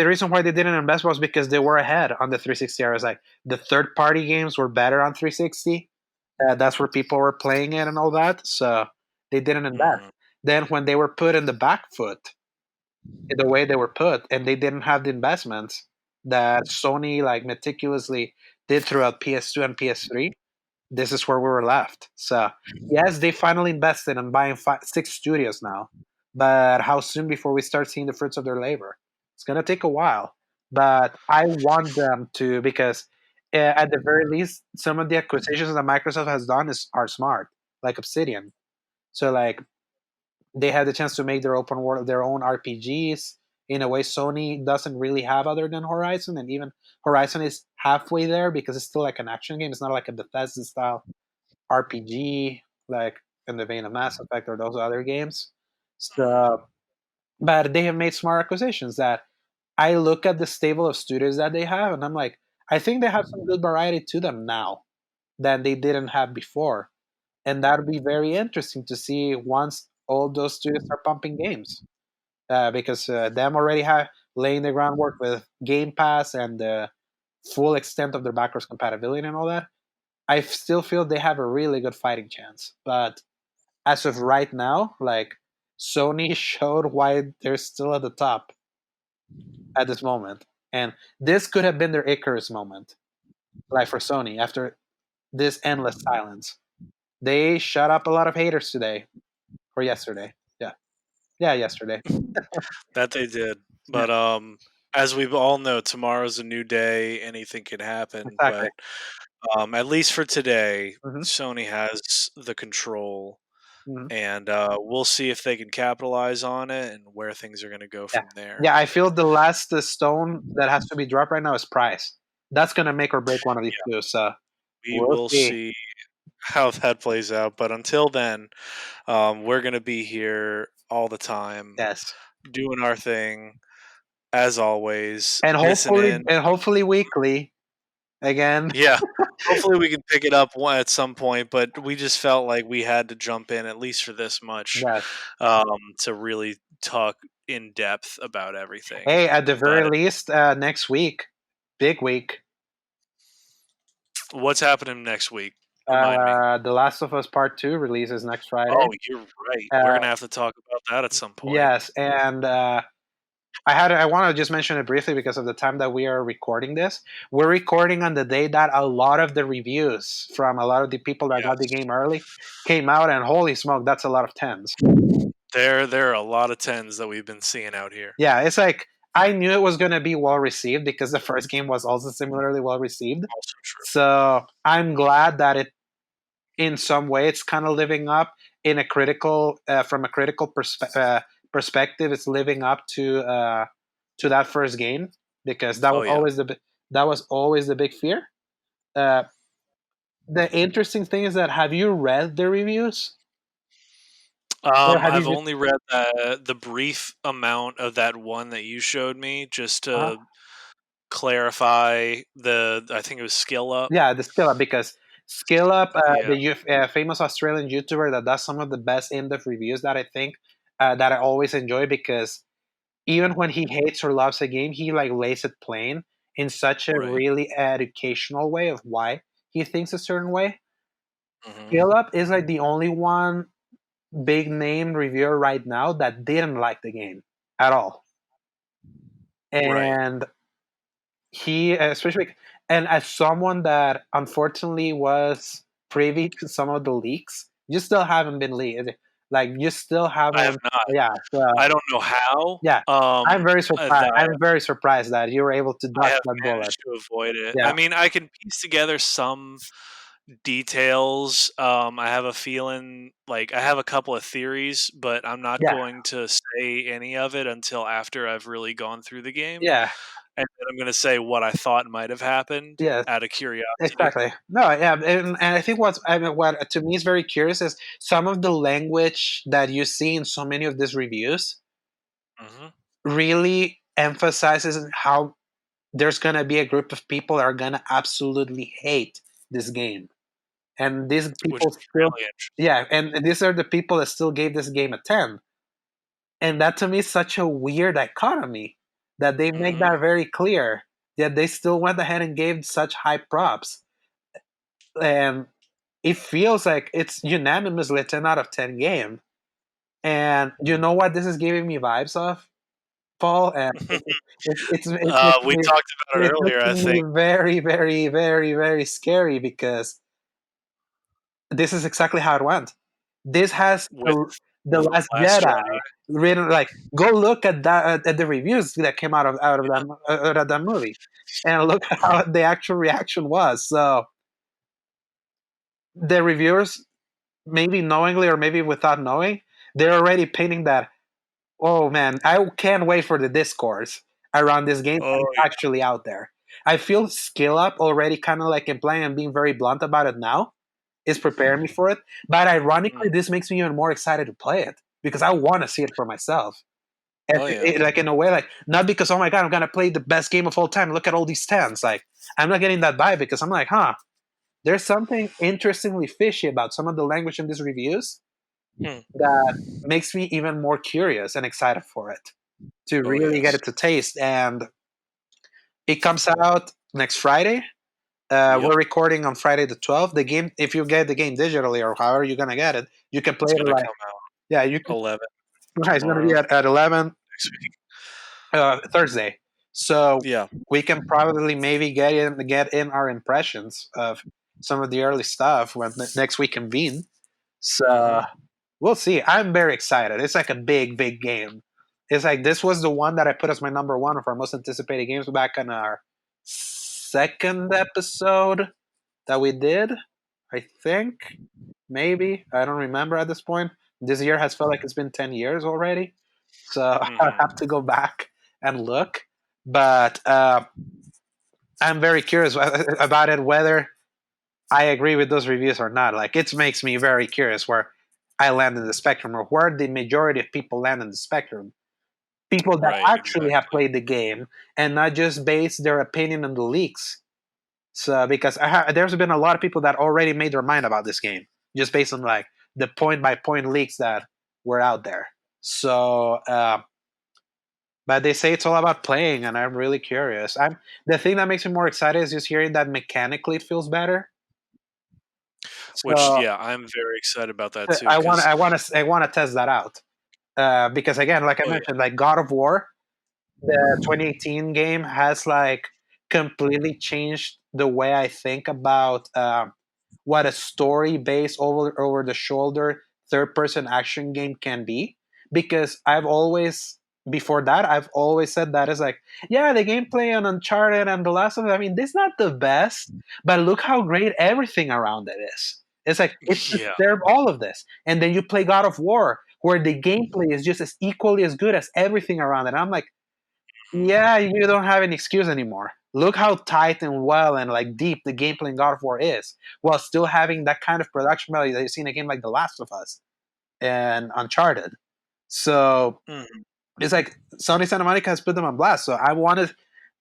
reason why they didn't invest was because they were ahead on the 360 era. It's like the third party games were better on 360. That's where people were playing it and all that. So they didn't invest. Mhm. Then when they were put in the back foot, in the way they were put, and they didn't have the investments that Sony like meticulously did throughout PS2 and PS3, this is where we were left. So yes, they finally invested in buying six studios now, but how soon before we start seeing the fruits of their labor? It's gonna take a while, but I want them to because at the very least, some of the acquisitions that Microsoft has done are smart, like Obsidian. So like they had the chance to make their open world, their own RPGs in a way Sony doesn't really have other than Horizon, and even Horizon is halfway there because it's still like an action game. It's not like a Bethesda style RPG, like in the vein of Mass Effect or those other games. Mhm. So, but they have made smart acquisitions that I look at the stable of studios that they have, and I'm like, I think they have some good variety to them now than they didn't have before, and that would be very interesting to see once all those studios are pumping games, because them already have laying the groundwork with Game Pass and the full extent of their backwards compatibility and all that. I still feel they have a really good fighting chance, but as of right now, like Sony showed why they're still at the top at this moment. And this could have been their Icarus moment, like for Sony, after this endless silence. They shut up a lot of haters today or yesterday. Yeah. Yeah, yesterday. That they did. Yeah, But as we all know, tomorrow's a new day. Anything can happen. exactly. But at least for today, Hmm. Sony has the control, Hmm. and we'll see if they can capitalize on it and where things are going to go Yeah, from there. yeah. I feel the last stone that has to be dropped right now is price. That's gonna make or break one of these Yeah, two. So we we'll will see. see how that plays out. But until then, we're going to be here all the time, Yes, doing our thing as always. and Listen in. hopefully weekly again. Yeah. Hopefully we can pick it up at some point, but we just felt like we had to jump in at least for this much, Yes. to really talk in depth about everything. Hey, at the very But least, next week, big week. what's happening next week? Remind me. The Last of Us Part Two releases next Friday. Oh, you're right. We're Uh, gonna have to talk about that at some point. yes, and I want to just mention it briefly because of the time that we are recording this. We're recording on the day that a lot of the reviews from a lot of the people that got the Yes. game early came out, and holy smoke, that's a lot of tens. There are a lot of tens that we've been seeing out here. Yeah, it's like I knew it was going to be well received because the first game was also similarly well received. Also true. So I'm glad that it, in some way, it's kind of living up in a critical, from a critical perspective. It's living up to that first game because Oh yeah. that was always the big fear. Uh, the interesting thing is that have you read the reviews or have I've you just only read the brief amount of that one that you showed me just uh, to clarify the I think it was skill up. yeah, the skill up because skill up, Yeah. famous Australian YouTuber that does some of the best in-depth reviews that I think that I always enjoy because even when he hates or loves a game, he like lays it plain in such a Right. really educational way of why he thinks a certain way. Hmm. Skill up is like the only one big name reviewer right now that didn't like the game at all, Right. and he especially and as someone that unfortunately was privy to some of the leaks, you still haven't been leaked. Like you still I have haven't. not. Yeah, so, I don't know how. yeah. I'm very surprised. That I'm very surprised that you were able to I dodge have that bullet. managed to avoid it. Yeah, I mean, I can piece together some details. I have a feeling, like I have a couple of theories, but I'm not yeah, going to say any of it until after I've really gone through the game, yeah, and then I'm going to say what I thought might have happened yeah. out of curiosity. Exactly. No, yeah, and I think what to me is very curious is some of the language that you see in so many of these reviews Hmm. really emphasizes how there's gonna be a group of people that are gonna absolutely hate this game, and these Which people is still, really interesting. yeah, and these are the people that still gave this game a 10, and that to me is such a weird dichotomy that they make Hmm. that very clear. Yet they still went ahead and gave such high props, and it feels like it's unanimously a 10 out of 10 game. And you know what this is giving me vibes of, Paul? And it makes We me, talked about it it's earlier, I making me think, very, very, very, very scary because this is exactly how it went. This has with the the Last Last Jedi Jedi. written. Like, go look at that at the reviews that came out of that movie, and look at how the actual reaction was. So the reviewers, maybe knowingly or maybe without knowing, they're already painting that. Oh man, I can't wait for the discourse around this game that Oh is yeah. actually out there. I feel Skill Up already kind of like implying and being very blunt about it now is preparing me for it. But Mm. ironically, this makes me even more excited to play it because I want to see it for myself. And Oh yeah. like in a way, like not because oh my god, I'm gonna play the best game of all time. Look at all these tens. Like I'm not getting that vibe because I'm like, huh, there's something interestingly fishy about some of the language in these reviews Hmm. that makes me even more curious and excited for it to Oh really get yes. it to taste. And it comes out next Friday. Yep. We're recording on Friday the 12th. The game, if you get the game digitally or however you're gonna get it, you can play It's it gonna like come out yeah, you can. 11 It's gonna be tomorrow, at 11 next week. Thursday, so Yeah. we can probably maybe get in our impressions of some of the early stuff when next week convene. So Hmm. we'll see. I'm very excited. It's like a big, big game. It's like this was the one that I put as my number one for our most anticipated games back on our second episode that we did. I think maybe I don't remember at this point. This year has felt like it's been 10 years already, so I Hmm. have to go back and look. But I'm very curious about it whether I agree with those reviews or not. Like it makes me very curious where I land in the spectrum or where the majority of people land in the spectrum. People that Right, actually have exactly. played the game and not just base their opinion on the leaks. So because there's been a lot of people that already made their mind about this game just based on like the point by point leaks that were out there. So, but they say it's all about playing, and I'm really curious. I'm the thing that makes me more excited is just hearing that mechanically it feels better. Which, So yeah, I'm very excited about that too. I want Because, I want to I want to test that out because again, like I oh yeah, mentioned, like God of War, the 2018 game has like completely changed the way I think about what a story based over the shoulder third person action game can be. Because I've always before that I've always said that it's like yeah the gameplay on Uncharted and The Last of Us I mean this not the best but look how great everything around it is. It's like it's yeah, deserve all of this and then you play God of War where the gameplay is just as equally as good as everything around it. I'm like mhm, yeah, you don't have an excuse anymore. Look how tight and well and like deep the gameplay in God of War is, while still having that kind of production value that you see in a game like The Last of Us and Uncharted. So mhm. it's like Sony Santa Monica has put them on blast. So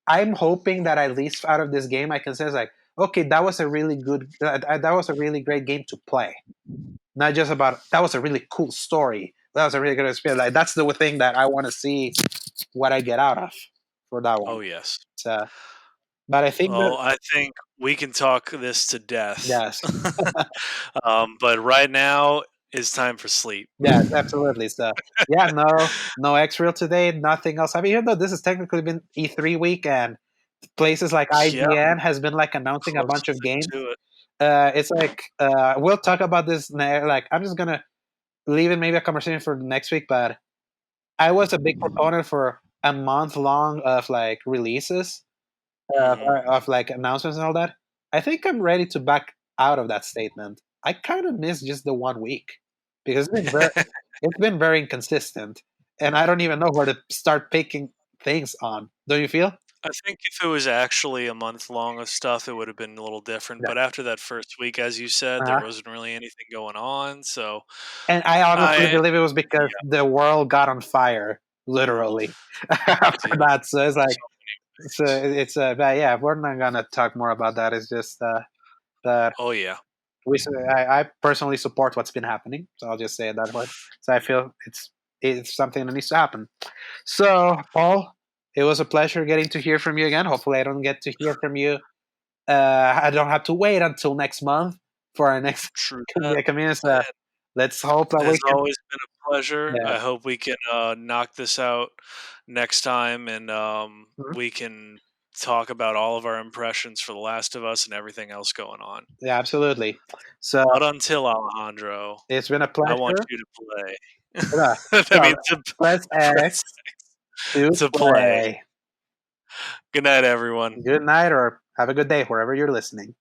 I'm hoping that at least out of this game, I can say it's like, okay, that was a really good, that was a really great game to play. Not just about that was a really cool story. That was a really good experience. Like that's the thing that I want to see what I get out of for that one. Oh yes. So, but I think that Well, I think we can talk this to death. yes, But right now it's time for sleep. yes, absolutely. So yeah, no X Real today, nothing else. I mean, even though this has technically been E3 week and places like Yeah, IGN has been like announcing a bunch of closest games, to it. it's like we'll talk about this. Like I'm just gonna leave it maybe a conversation for next week. But I was a big proponent for a month long of like releases Mhm. of like announcements and all that. I think I'm ready to back out of that statement. I kind of miss just the 1 week because it's been very inconsistent, and I don't even know where to start picking things on. Don't you feel? I think if it was actually a month long of stuff, it would have been a little different. Yeah. But after that first week, as you said, there Uh-huh. wasn't really anything going on. So And I honestly I, believe it was because yeah, the world got on fire, literally, after yeah. that. So it's like, So so things. but yeah, we're not gonna talk more about that. It's just that Oh yeah, I personally support what's been happening. So I'll just say it that way. So I feel it's something that needs to happen. So Paul, it was a pleasure getting to hear from you again. Hopefully, I don't get to hear from you. I don't have to wait until next month for our next true that. community. So let's hope that we Has can. always been a pleasure. Yeah. I hope we can knock this out next time, and Mhm. we can talk about all of our impressions for The Last of Us and everything else going on. Yeah, absolutely. So But until Alejandro, it's been a I want pleasure. you to play. Yeah. I So mean, to press press X to to play. play. Good night, everyone. Good night or have a good day wherever you're listening.